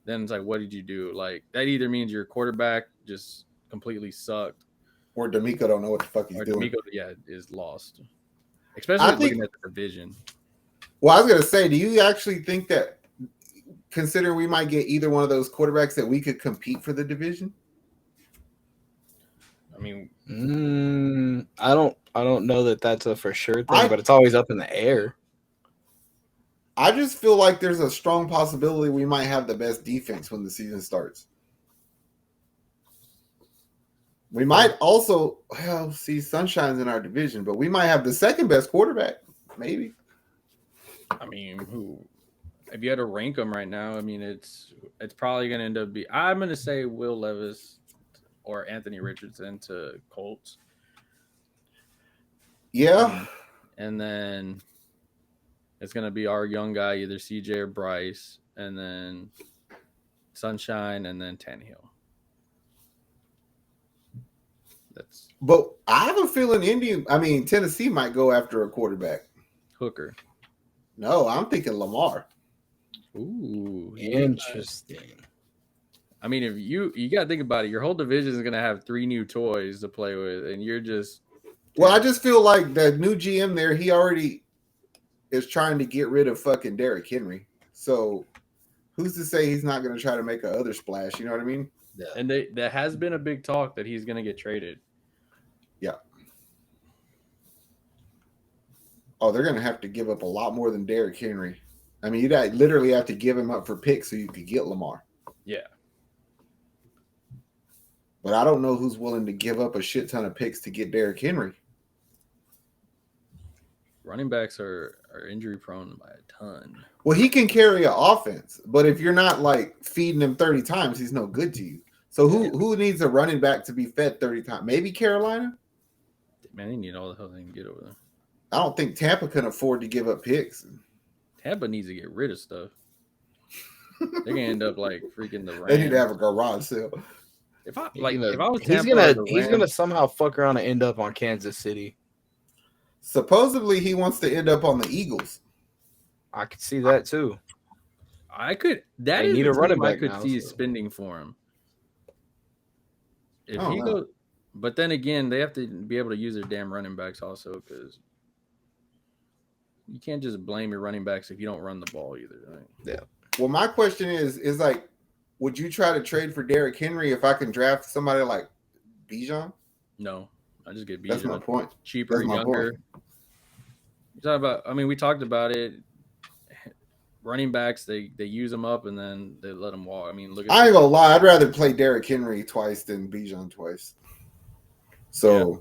then it's like, what did you do? Like, that either means your quarterback just completely sucked. Or D'Amico don't know what the fuck he's doing. D'Amico, is lost. Especially looking at the division. Well, I was going to say, do you actually think that, considering we might get either one of those quarterbacks, that we could compete for the division? I mean, I don't know that that's a for sure thing, but it's always up in the air. I just feel like there's a strong possibility we might have the best defense when the season starts. We might also, see, Sunshine's in our division, but we might have the second best quarterback, maybe. I mean, if you had to rank them right now, I mean, it's probably going to end up I'm going to say Will Levis or Anthony Richardson to Colts. Yeah. And then it's going to be our young guy, either CJ or Bryce, and then Sunshine, and then Tannehill. But I have a feeling Tennessee might go after a quarterback. Hooker. No, I'm thinking Lamar. Ooh, interesting. I mean, if you got to think about it, your whole division is going to have 3 new toys to play with, and you're just. Well, I just feel like the new GM there, he already is trying to get rid of fucking Derrick Henry. So who's to say he's not going to try to make a other splash? You know what I mean? Yeah. And there has been a big talk that he's going to get traded. Yeah. Oh, they're going to have to give up a lot more than Derrick Henry. I mean, you literally have to give him up for picks so you could get Lamar. Yeah. But I don't know who's willing to give up a shit ton of picks to get Derrick Henry. Running backs are injury prone by a ton. Well, he can carry an offense, but if you're not like feeding him 30 times, he's no good to you. So who needs a running back to be fed 30 times? Maybe Carolina? Man, they need all the hell they can get over there. I don't think Tampa can afford to give up picks. Tampa needs to get rid of stuff. They're gonna end up like freaking the Rams. They need to have a garage sale. If I was Tampa, he's gonna somehow fuck around and end up on Kansas City. Supposedly he wants to end up on the Eagles. I could see that too. I could. That they is need a running back. I could now, see so. spending for him. If he goes, but then again, they have to be able to use their damn running backs also, because you can't just blame your running backs if you don't run the ball either. Right? Yeah. Well, my question is like, would you try to trade for Derrick Henry if I can draft somebody like Bijan? No, I just get Bijan. That's my point. Cheaper, younger. You're talking about. I mean, we talked about it. Running backs, they use them up and then they let them walk. I mean, look. I ain't gonna lie. I'd rather play Derrick Henry twice than Bijan twice. So. Yeah.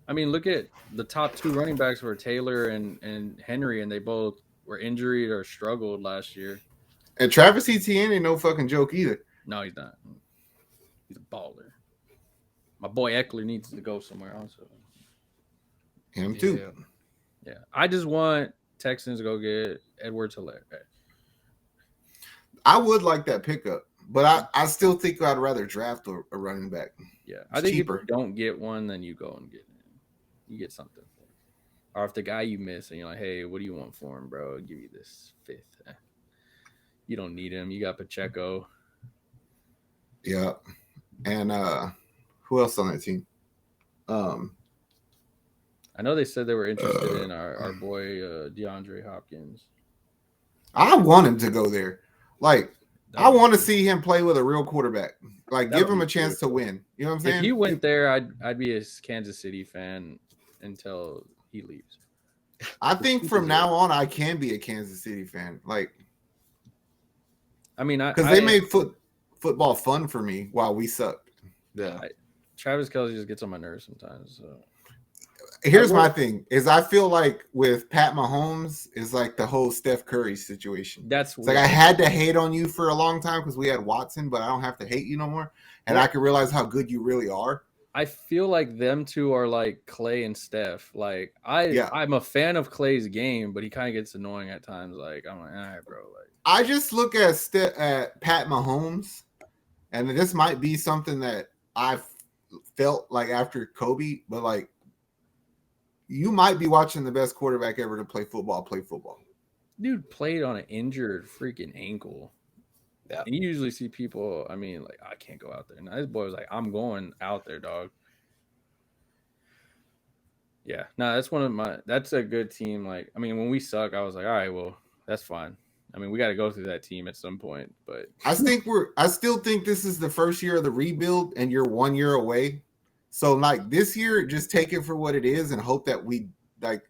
I mean, look at the top two running backs were Taylor and Henry, and they both were injured or struggled last year. And Travis Etienne ain't no fucking joke either. No, he's not. He's a baller. My boy Eckler needs to go somewhere also. Him too. Yeah. I just want Texans to go get Edwards-Helaire. I would like that pickup, but I still think I'd rather draft a running back. Yeah, I think cheaper. If you don't get one, then you go and get it. You get something. Or if the guy you miss and you're like, hey, what do you want for him, bro? I'll give you this fifth. You don't need him. You got Pacheco. Yeah. And who else on that team? I know they said they were interested in our boy DeAndre Hopkins. I want him to go there. Like, I want to see him play with a real quarterback. Like, give him a chance to win. You know what I'm saying? If he went there, I'd be a Kansas City fan until he leaves. I think from now on, I can be a Kansas City fan. Like, I mean, because they made football fun for me while we sucked. Yeah. Travis Kelce just gets on my nerves sometimes. So. Here's my thing: is I feel like with Pat Mahomes is like the whole Steph Curry situation. That's like I had to hate on you for a long time because we had Watson, but I don't have to hate you no more, and I can realize how good you really are. I feel like them two are like Clay and Steph. Like I'm a fan of Clay's game, but he kind of gets annoying at times. Like I'm like, all right, bro. Like I just look at Pat Mahomes, and this might be something that I've felt like after Kobe, but like. You might be watching the best quarterback ever to play football. Dude played on an injured freaking ankle. Yeah. And you usually see people, I mean, like, I can't go out there. And this boy was like, I'm going out there, dog. Yeah. No, that's a good team. Like, I mean, when we suck, I was like, all right, well, that's fine. I mean, we got to go through that team at some point. But I still think this is the first year of the rebuild and you're 1 year away. So, like, this year, just take it for what it is and hope that we, like,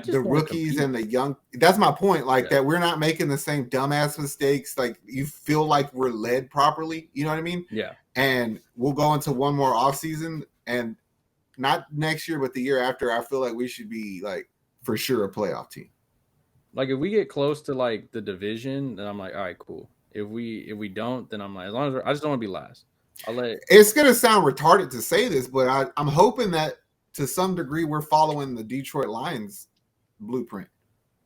the rookies and the young – that's my point, like, that we're not making the same dumbass mistakes. Like, you feel like we're led properly. You know what I mean? Yeah. And we'll go into one more offseason, and not next year, but the year after, I feel like we should be, like, for sure a playoff team. Like, if we get close to, like, the division, then I'm like, all right, cool. If we don't, then I'm like, as long as I just don't want to be last. It's going to sound retarded to say this, but I'm hoping that to some degree we're following the Detroit Lions blueprint.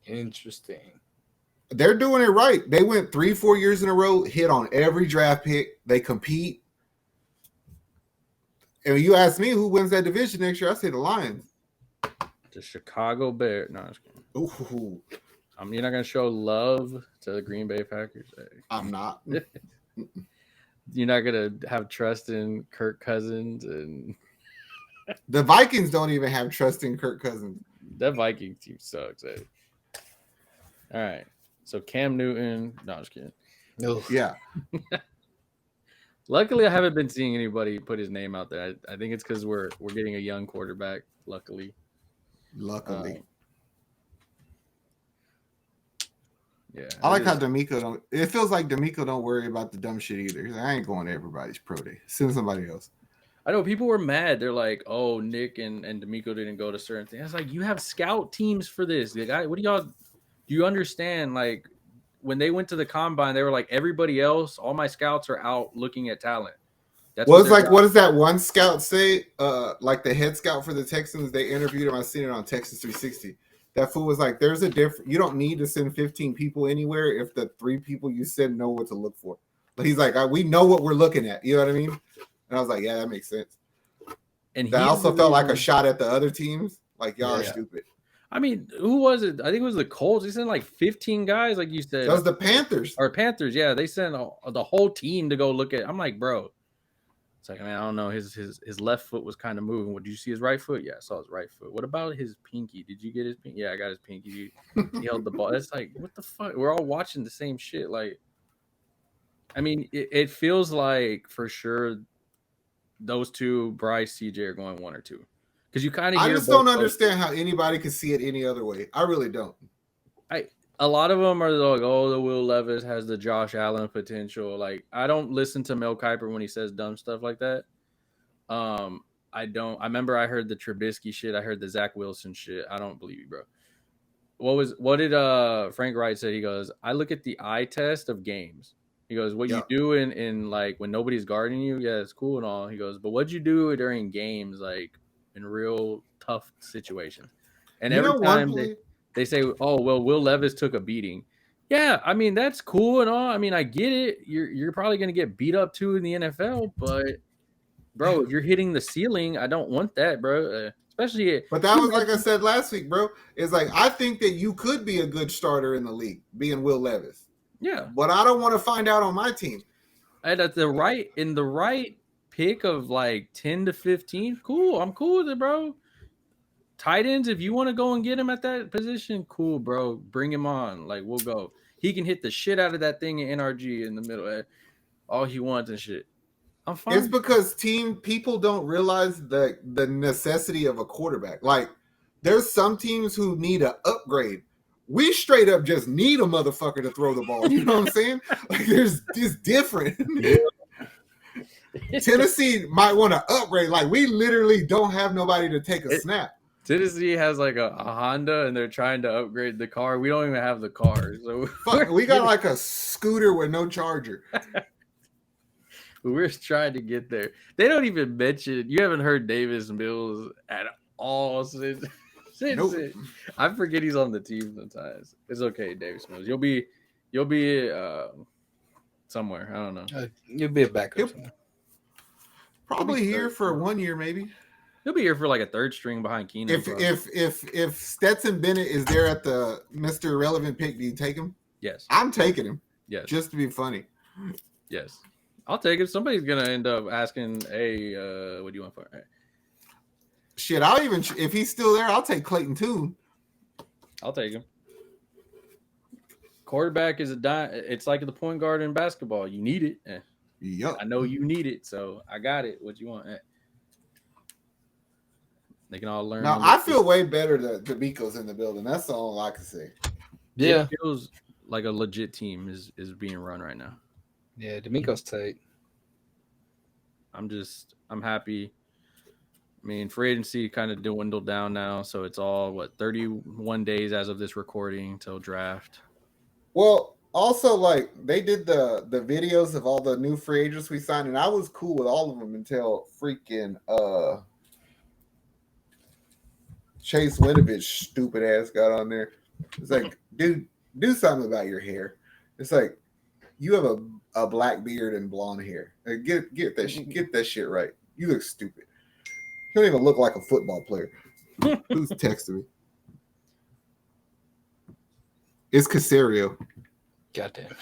Interesting. They're doing it right. They went 3-4 years in a row, hit on every draft pick. They compete. And you ask me who wins that division next year, I say the Lions. The Chicago Bears. No, I'm just kidding. Ooh. You're not going to show love to the Green Bay Packers? Hey. I'm not. You're not gonna have trust in Kirk Cousins, and the Vikings don't even have trust in Kirk Cousins. That Viking team sucks. Eh? All right, so Cam Newton. No, I'm just kidding. No, yeah. Luckily, I haven't been seeing anybody put his name out there. I think it's because we're getting a young quarterback. Luckily, Luckily. Yeah, I like how D'Amico don't. It feels like D'Amico don't worry about the dumb shit either. He's like, I ain't going to everybody's pro day. Send somebody else. I know people were mad. They're like, "Oh, Nick and D'Amico didn't go to certain things." I was like, "You have scout teams for this. Like, what do y'all? Do you understand? Like, when they went to the combine, they were like, everybody else, all my scouts are out looking at talent. That's Well, it's like, what does that one scout say? Like the head scout for the Texans, they interviewed him. I seen it on Texas 360. That fool was like, "There's a different. You don't need to send 15 people anywhere if the 3 people you send know what to look for." But he's like, "We know what we're looking at." You know what I mean? And I was like, "Yeah, that makes sense." And that also felt like a shot at the other teams. Like, y'all are stupid. I mean, who was it? I think it was the Colts. They sent like 15 guys, like you said. That was the Panthers. Or Panthers, yeah. They sent the whole team to go look at. I'm like, bro. It's like, man, I don't know. His left foot was kind of moving. What, did you see his right foot? Yeah, I saw his right foot. What about his pinky? Did you get his pinky? Yeah, I got his pinky. He held the ball. It's like, what the fuck? We're all watching the same shit. Like, I mean, it feels like for sure those two, Bryce, CJ, are going 1 or 2. Because you kind of I just don't understand how anybody could see it any other way. I really don't. A lot of them are like, oh, the Will Levis has the Josh Allen potential. Like, I don't listen to Mel Kiper when he says dumb stuff like that. I don't. I remember I heard the Trubisky shit. I heard the Zach Wilson shit. I don't believe you, bro. What did Frank Wright say? He goes, I look at the eye test of games. He goes, what you do in like when nobody's guarding you, yeah, it's cool and all. He goes, but what you do during games, like in real tough situations. And every time they say, oh, well, Will Levis took a beating. Yeah, I mean, that's cool and all. I mean, I get it. You're probably going to get beat up too in the NFL, but, bro, if you're hitting the ceiling, I don't want that, bro. Especially. But that was like I said last week, bro. It's like, I think that you could be a good starter in the league, being Will Levis. Yeah. But I don't want to find out on my team. And in the right pick of like 10 to 15, cool. I'm cool with it, bro. Tight ends, if you want to go and get him at that position, cool, bro. Bring him on. Like, we'll go. He can hit the shit out of that thing in NRG in the middle. All he wants and shit. I'm fine. It's because people don't realize the necessity of a quarterback. Like, there's some teams who need an upgrade. We straight up just need a motherfucker to throw the ball. You know what I'm saying? Like, it's different. Tennessee might want to upgrade. Like, we literally don't have nobody to take a snap. Tennessee has like a Honda, and they're trying to upgrade the car. We don't even have the car, so we got like a scooter with no charger. We're trying to get there. They don't even mention. You haven't heard Davis Mills at all since. Nope. I forget he's on the team sometimes. It's okay, Davis Mills. You'll be somewhere. I don't know. You'll be a backup. Probably here for 1 year, maybe. He'll be here for like a third string behind Keenan. If Stetson Bennett is there at the Mr. Irrelevant pick, do you take him? Yes. I'm taking him. Yes. Just to be funny. Yes. I'll take it. Somebody's gonna end up asking, hey, what do you want for it? Shit, if he's still there, I'll take Clayton too. I'll take him. Quarterback is it's like the point guard in basketball. You need it. Yep. I know you need it, so I got it. What you want? They can all learn. Now, I feel way better that D'Amico's in the building. That's all I can say. Yeah. It feels like a legit team is being run right now. Yeah, D'Amico's tight. I'm happy. I mean, free agency kind of dwindled down now, so it's all 31 days as of this recording till draft. Well, also, like, they did the videos of all the new free agents we signed, and I was cool with all of them until freaking Chase Winovich stupid ass got on there. It's like, dude, do something about your hair. It's like, you have a black beard and blonde hair. Like, get that shit right. You look stupid. You don't even look like a football player. Who's texting me? It's Casario. Goddamn.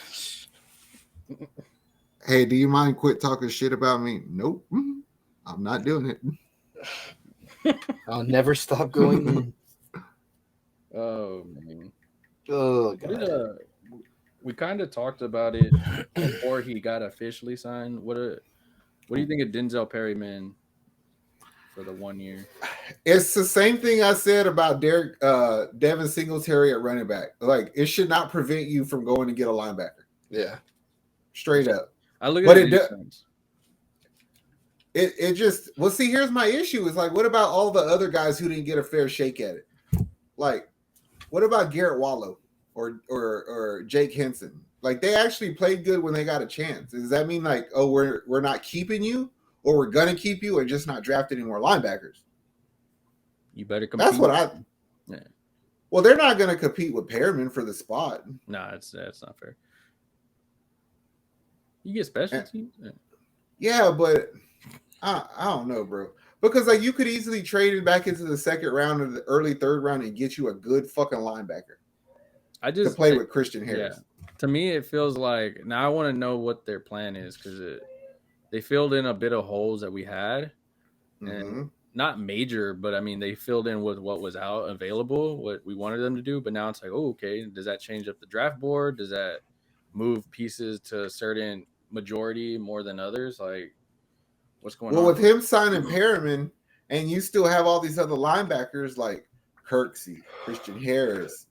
Hey, do you mind quit talking shit about me? Nope. I'm not doing it. I'll never stop going. Oh, man. Oh, God. We kind of talked about it before he got officially signed. What do you think of Denzel Perryman for the 1 year? It's the same thing I said about Devin Singletary at running back. Like, it should not prevent you from going to get a linebacker. Yeah. Straight up. I look at But the it defense. It just, well, see, here's my issue. Is like, what about all the other guys who didn't get a fair shake at it? Like, what about Garrett Wallow or Jake Henson? Like, they actually played good when they got a chance. Does that mean like, oh, we're not keeping you, or we're gonna keep you, or just not draft any more linebackers? You better compete. That's what Yeah. Well, they're not gonna compete with Perriman for the spot. Nah, that's not fair. You get special teams. Yeah, but I don't know, bro. Because like, you could easily trade it back into the second round or the early third round and get you a good fucking linebacker to play with Christian Harris. Yeah. To me, it feels like now I want to know what their plan is, because they filled in a bit of holes that we had, and not major, but I mean, they filled in with what was out available, what we wanted them to do. But now it's like, oh, okay, does that change up the draft board? Does that move pieces to a certain majority more than others? Like, what's going on? Well, with him signing Perriman, and you still have all these other linebackers like Kirksey, Christian Harris,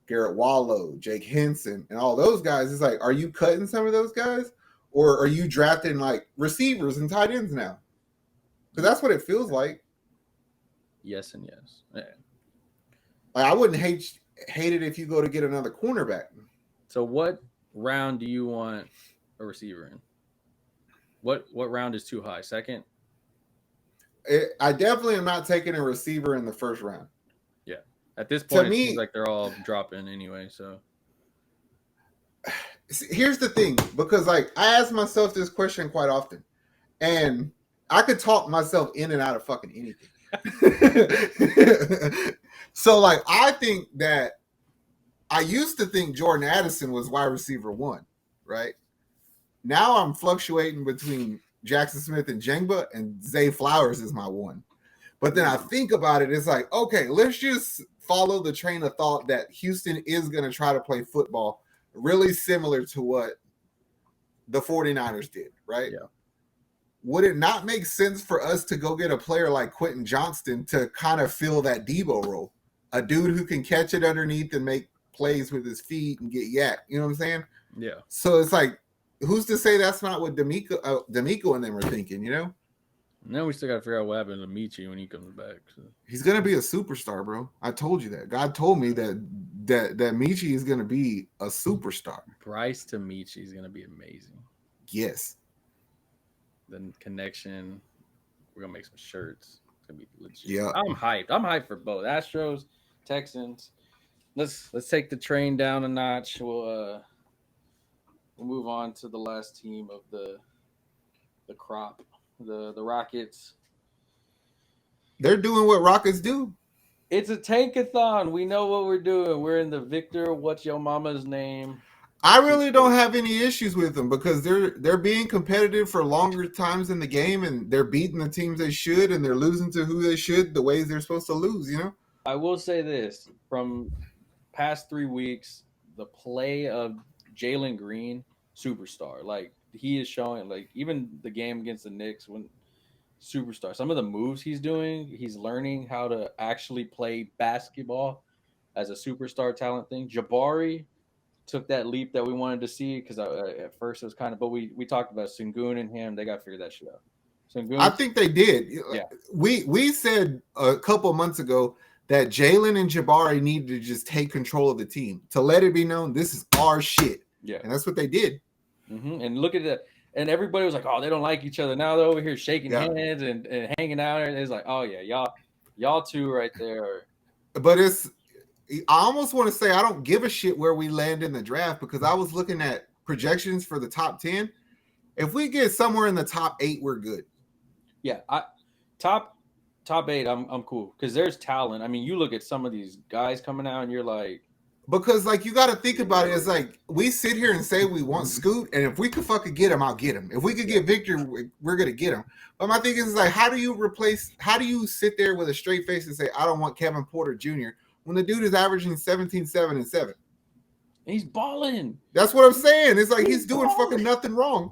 Garrett Wallow, Jake Henson, and all those guys, it's like, are you cutting some of those guys, or are you drafting like receivers and tight ends now? Because that's what it feels like. Yes and yes. Yeah. Like, I wouldn't hate it if you go to get another cornerback. So what round do you want a receiver in? What round is too high? Second? I definitely am not taking a receiver in the first round. Yeah. At this point, it seems like they're all dropping anyway. So here's the thing, because like, I ask myself this question quite often, and I could talk myself in and out of fucking anything. So like, I think that I used to think Jordan Addison was wide receiver 1, right? Now I'm fluctuating between Jackson Smith and Jengba, and Zay Flowers is my 1. But then I think about it, it's like, okay, let's just follow the train of thought that Houston is going to try to play football really similar to what the 49ers did, right? Yeah. Would it not make sense for us to go get a player like Quentin Johnston to kind of fill that Debo role? A dude who can catch it underneath and make plays with his feet and get yak. You know what I'm saying? Yeah. So it's like, who's to say that's not what D'Amico and them are thinking, you know? Now we still got to figure out what happens to Michi when he comes back. So. He's going to be a superstar, bro. I told you that. God told me that Michi is going to be a superstar. Bryce to Michi is going to be amazing. Yes. The connection. We're going to make some shirts. It's going to be legit. Yeah. I'm hyped. I'm hyped for both. Astros, Texans. Let's take the train down a notch. We'll move on to the last team of the crop, the Rockets. They're doing what Rockets do. It's a tankathon. We know what we're doing. We're in the Victor, what's your mama's name? I really don't have any issues with them, because they're being competitive for longer times in the game, and they're beating the teams they should, and they're losing to who they should the ways they're supposed to lose, you know? I will say this. From past 3 weeks, the play of Jalen Green, superstar. Like, he is showing, like, even the game against the Knicks, when superstar. Some of the moves he's doing, he's learning how to actually play basketball as a superstar talent thing. Jabari took that leap that we wanted to see, because at first it was kind of, but we talked about Sengun and him. They got to figure that shit out. Sengun, I think they did. Yeah. We said a couple months ago that Jalen and Jabari needed to just take control of the team, to let it be known this is our shit. Yeah. And that's what they did. Mm-hmm. And look at that. And everybody was like, oh, they don't like each other. Now they're over here shaking hands and hanging out. And it's like, oh, yeah, y'all two right there. But I almost want to say I don't give a shit where we land in the draft, because I was looking at projections for the top 10. If we get somewhere in the top 8, we're good. Yeah, top 8, I'm cool, because there's talent. I mean, you look at some of these guys coming out, and you're like, because like, you got to think about it. It's like, we sit here and say we want Scoot, and if we could fucking get him, I'll get him. If we could get Victor, we're gonna get him. But my thing is like, how do you sit there with a straight face and say I don't want Kevin Porter Jr. when the dude is averaging 17, 7, and 7? he's balling. That's what I'm saying. It's like he's doing fucking nothing wrong.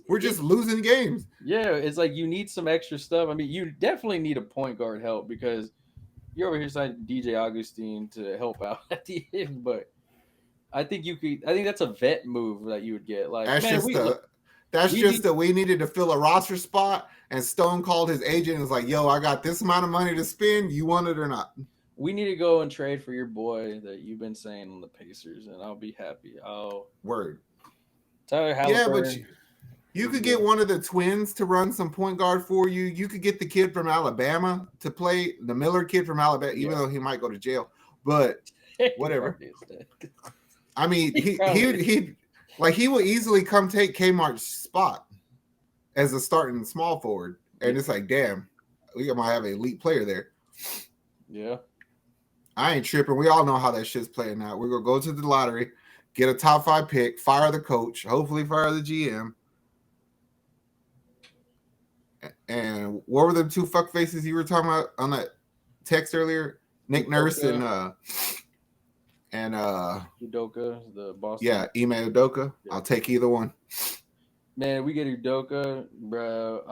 We're just losing games. Yeah, it's like you need some extra stuff. I mean, you definitely need a point guard help because you're over here signing DJ Augustine to help out at the end. But I think you could. I think that's a vet move that you would get. Like, That's man, just we needed to fill a roster spot, and Stone called his agent and was like, "Yo, I got this amount of money to spend. You want it or not?" we need to go and trade for your boy that you've been saying on the Pacers, and I'll be happy. Word. Tyler Yeah, Halliburton. but you could get one of the twins to run some point guard for you. You could get the kid from Alabama to play, the Miller kid from Alabama, even though he might go to jail. But whatever. I mean, he would easily come take Kmart's spot as a starting small forward. And it's like, damn, we might have an elite player there. Yeah. I ain't tripping. We all know how that shit's playing out. We're going to go to the lottery, get a top 5 pick, fire the coach, hopefully fire the GM. And what were the two fuck faces you were talking about on that text earlier? Nick Nurse and Udoka, the Boston. Yeah, Ime Udoka. Yeah. I'll take either one. Man, we get Udoka, bro.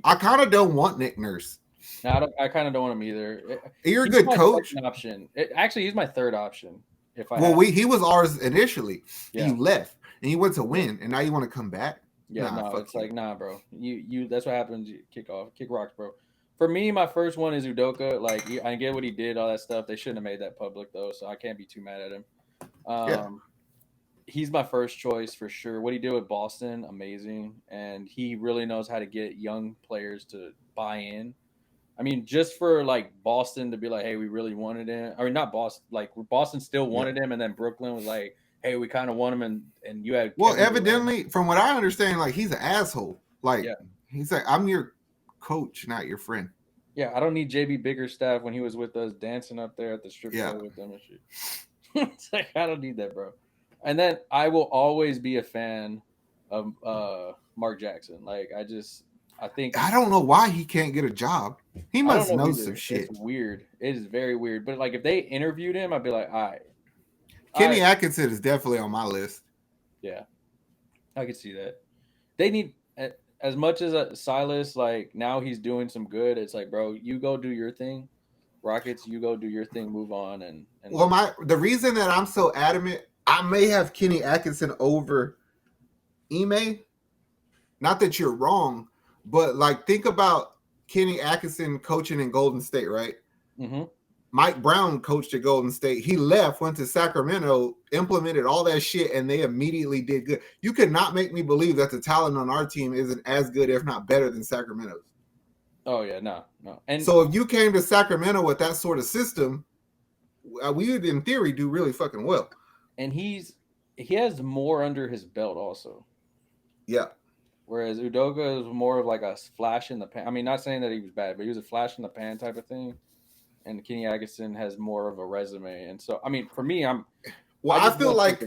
I kind of don't want Nick Nurse. No, I kind of don't want him either. You're a good coach. Option. Actually, he's my third option. He was ours initially. Yeah. You left and you went to win, and now you want to come back. Yeah, it's like, nah, bro. You that's what happens. You kick rocks, bro. For me, my first one is Udoka. Like, I get what he did, all that stuff. They shouldn't have made that public though, so I can't be too mad at him. He's my first choice for sure. What he did with Boston, amazing, and he really knows how to get young players to buy in. I mean, just for like Boston to be like, hey, we really wanted him, or not Boston, like Boston still wanted him, and then Brooklyn was like, hey, we kind of want him, and you had. Well, evidently, from what I understand, like he's an asshole. Like he's like, I'm your coach, not your friend. Yeah, I don't need JB Bickerstaff when he was with us dancing up there at the strip club with them and shit. It's like, I don't need that, bro. And then I will always be a fan of Mark Jackson. Like, I think I don't know why he can't get a job. He must know some shit. It's weird. It is very weird. But like, if they interviewed him, I'd be like, all right. Kenny Atkinson is definitely on my list. Yeah, I could see that. They need as much as Silas. Like, now he's doing some good. It's like, bro, you go do your thing. Rockets, you go do your thing. Move on. And well, the reason that I'm so adamant, I may have Kenny Atkinson over Ime. Not that you're wrong, but like, think about Kenny Atkinson coaching in Golden State, right? Mm-hmm. Mike Brown coached at Golden State. He left, went to Sacramento, implemented all that shit, and they immediately did good. You could not make me believe that the talent on our team isn't as good, if not better, than Sacramento's. Oh, yeah, no. And so if you came to Sacramento with that sort of system, we would, in theory, do really fucking well. And he has more under his belt also. Yeah. Whereas Udoka is more of like a flash in the pan. I mean, not saying that he was bad, but he was a flash in the pan type of thing. And Kenny Atkinson has more of a resume. And so, I mean, for me, I feel like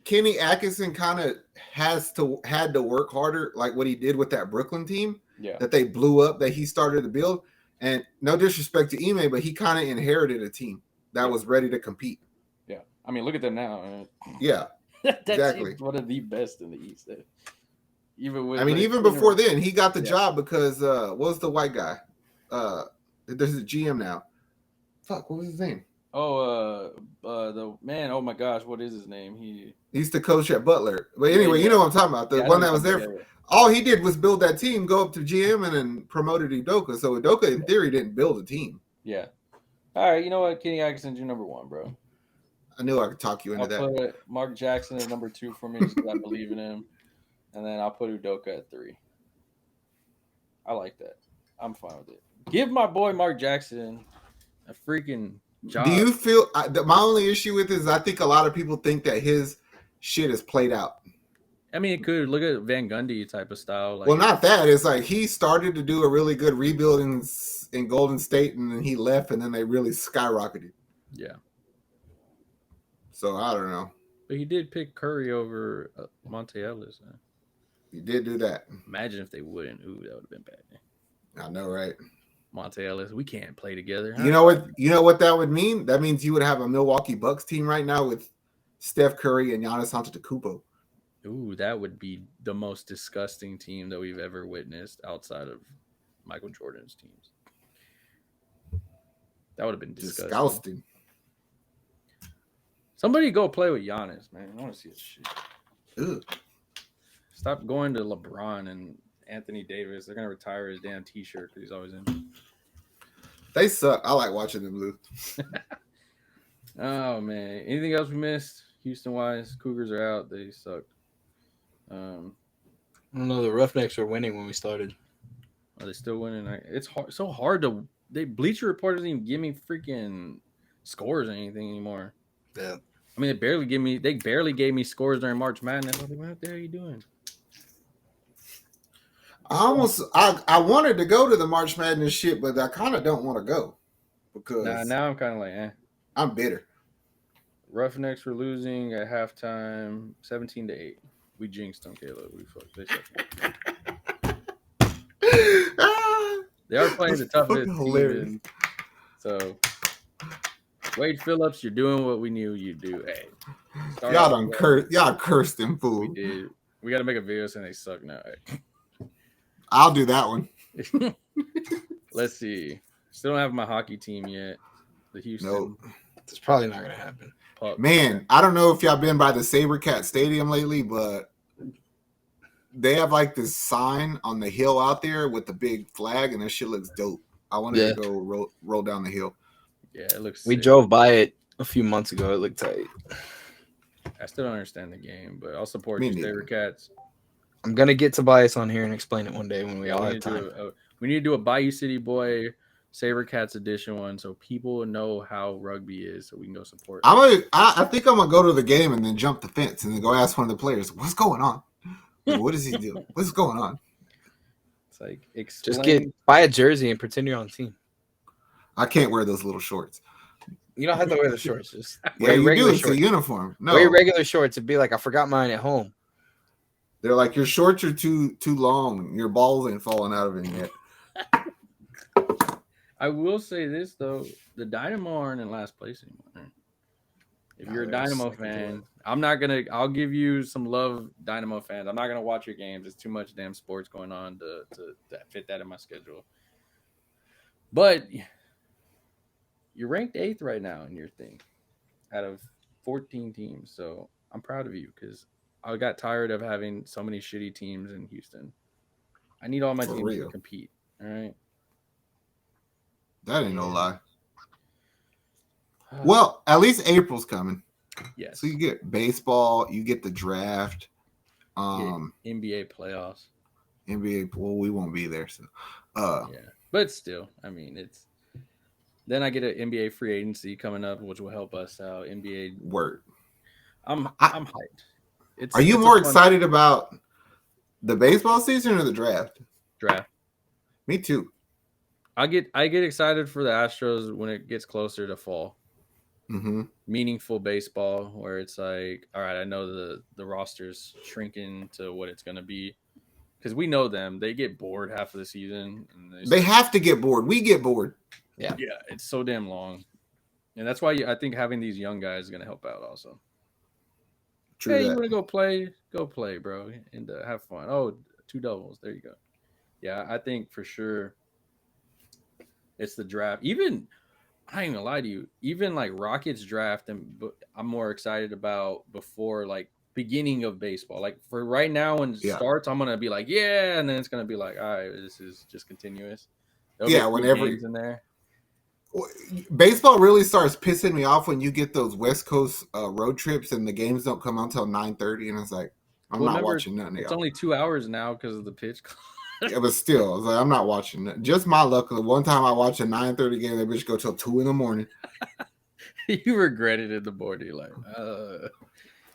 Kenny Atkinson kind of had to work harder, like what he did with that Brooklyn team that they blew up, that he started to build. And no disrespect to Ime, but he kind of inherited a team that was ready to compete. Yeah. I mean, look at them now. Yeah, exactly. One of the best in the East. Even before then, he got the job because what was the white guy? There's a GM now. Fuck, what was his name? The man. Oh my gosh, what is his name? He used to coach at Butler. But anyway, you know what I'm talking about. The one that was there. All he did was build that team, go up to GM, and then promoted Udoka. So Udoka, in theory, didn't build a team. Yeah. All right, you know what? Kenny Atkinson's your number one, bro. I knew I could talk you into that. I'll put Mark Jackson at number 2 for me because I believe in him. And then I'll put Udoka at 3. I like that. I'm fine with it. Give my boy Mark Jackson a freaking job. Do you feel my only issue with it is I think a lot of people think that his shit is played out. I mean, it could. Look at Van Gundy type of style. Well, not that. It's like he started to do a really good rebuild in Golden State, and then he left, and then they really skyrocketed. Yeah. So, I don't know. But he did pick Curry over Monte Ellis. Huh? He did do that. Imagine if they wouldn't. Ooh, that would have been bad. I know, right? Monte Ellis, we can't play together. You know what that would mean? That means you would have a Milwaukee Bucks team right now with Steph Curry and Giannis Antetokounmpo. Ooh, that would be the most disgusting team that we've ever witnessed outside of Michael Jordan's teams. That would have been disgusting. Disgusting. Somebody go play with Giannis, man. I want to see this shit. Ugh. Stop going to LeBron and Anthony Davis. They're gonna retire his damn T-shirt because he's always in. They suck. I like watching them lose. Oh man, anything else we missed? Houston wise, Cougars are out. They sucked. I don't know. The Roughnecks were winning when we started. Are they still winning? It's hard, so hard to. They Bleacher Report doesn't even give me freaking scores or anything anymore. Yeah. I mean, they barely gave me scores during March Madness. I was like, what the hell are you doing? I wanted to go to the March Madness shit, but I kind of don't want to go because Now I'm kind of like, eh. I'm bitter. Roughnecks were losing at halftime, 17-8. We jinxed them, Caleb. We fucked. They sucked. They are playing the toughest team. So, Wade Phillips, you're doing what we knew you'd do. Hey, y'all cursed them fool. We did. We got to make a video saying they suck now. Hey. I'll do that one. Let's see. Still don't have my hockey team yet. The Houston. Nope. It's probably not going to happen. Man, I don't know if y'all been by the SaberCat Stadium lately, but they have like this sign on the hill out there with the big flag, and that shit looks dope. I wanted to go roll down the hill. Yeah, it looks We sick. drove by it a few months ago. It looked tight. I still don't understand the game, but I'll support Me you, neither. SaberCats. I'm going to get Tobias on here and explain it one day when we all have time. We need to do a Bayou City Boy SaberCats edition one so people know how rugby is so we can go support. I think I'm gonna go to the game and then jump the fence and then go ask one of the players, what's going on? What does he do? What's going on? It's like Just buy a jersey and pretend you're on the team. I can't wear those little shorts. You don't have to wear the shorts. Just Yeah, wear you regular do. It's shorts. a uniform. No, Wear regular shorts. It'd be like I forgot mine at home. they're like your shorts are too long. Your balls ain't falling out of it yet. I will say this though, the Dynamo aren't in last place anymore. If you're a Dynamo fan, I'll give you some love, Dynamo fans. I'm not gonna watch your games. There's too much damn sports going on to fit that in my schedule. But you're ranked 8th right now in your thing out of 14 teams. So I'm proud of you because I got tired of having so many shitty teams in Houston. I need all my teams to compete. All right. That ain't no lie. Well, at least April's coming. Yes. So you get baseball, you get the draft, NBA playoffs. NBA. Well, we won't be there, so yeah. But still, I mean, it's then I get an NBA free agency coming up, which will help us out. NBA word. I'm hyped. Are you more excited about the baseball season or the draft? Draft. Me too. I get excited for the Astros when it gets closer to fall. Mm-hmm. Meaningful baseball where it's like, all right, I know the roster's shrinking to what it's going to be because we know them. They get bored half of the season. And they have to get bored. We get bored. Yeah, it's so damn long, and that's why I think having these young guys is going to help out also. True. Hey, you want to go play? Go play, bro, and have fun. Oh, 2 doubles. There you go. Yeah, I think for sure. It's the draft. Even I ain't gonna lie to you. Even like Rockets draft, and I'm more excited about before like beginning of baseball. Like for right now when it starts, I'm gonna be like, yeah, and then it's gonna be like, all right, this is just continuous. Whenever games in there. Baseball really starts pissing me off when you get those West Coast road trips and the games don't come out until 9:30, and it's like I'm not watching nothing. It's only 2 hours now because of the pitch. Yeah, but still, I was like, I'm not watching that. Just my luck. The one time I watched a 9:30 game, that bitch go till 2 a.m. You regret it in the morning, like,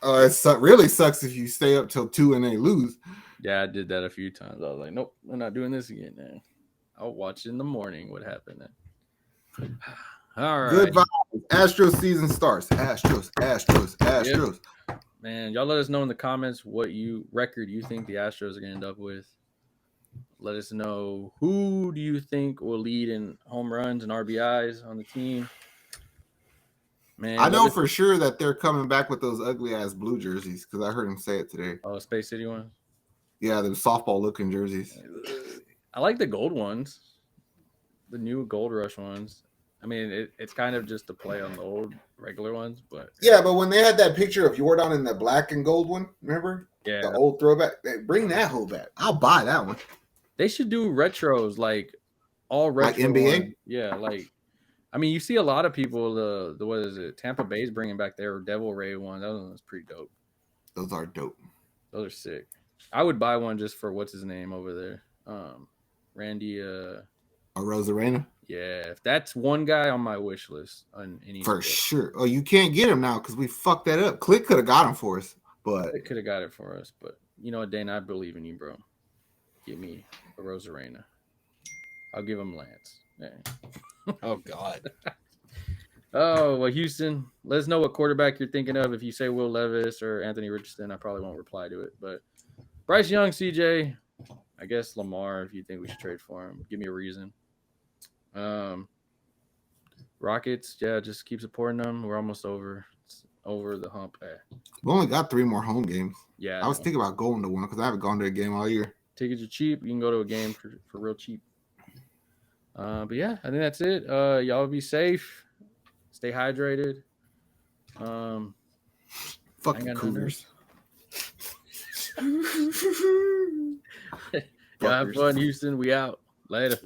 it really sucks if you stay up till 2 and they lose. Yeah, I did that a few times. I was like, nope, I'm not doing this again. Man. I'll watch in the morning what happened. Then. All right. Good vibes. Astros season starts. Astros. Yep. Man, y'all let us know in the comments what record you think the Astros are going to end up with. Let us know who do you think will lead in home runs and RBIs on the team. Man, I know for sure that they're coming back with those ugly ass blue jerseys because I heard him say it today. Oh, Space City ones. Yeah, the softball looking jerseys. I like the gold ones, the new Gold Rush ones. I mean, it's kind of just a play on the old regular ones, but Yeah, but when they had that picture of Jordan in the black and gold one, remember? yeah, The old throwback. Bring that whole back. I'll buy that one. they should do retros like all retro. Like NBA? Ones. Yeah, like I mean, you see a lot of people. The what is it? Tampa Bay's bringing back their Devil Ray one. That one's pretty dope. Those are dope. Those are sick. I would buy one just for what's his name over there, Randy. A Rosarena? Yeah, if that's one guy on my wish list on any for sure. Oh, you can't get him now because we fucked that up. Click could have got him for us, but it could have got it for us. But you know what, Dana, I believe in you, bro. Give me a Rosarena. I'll give him Lance. Yeah. Oh God. Oh well, Houston. Let us know what quarterback you're thinking of. If you say Will Levis or Anthony Richardson, I probably won't reply to it. But Bryce Young, CJ, I guess Lamar. If you think we should trade for him, give me a reason. Rockets, yeah, just keep supporting them. We're almost over the hump. We only got 3 more home games. Yeah, I was thinking about going to one because I haven't gone to a game all year. Tickets are cheap. You can go to a game for real cheap. But yeah, I think that's it. Y'all be safe. Stay hydrated. Fuck the Cougars. Y'all have fun, Houston. We out. Later.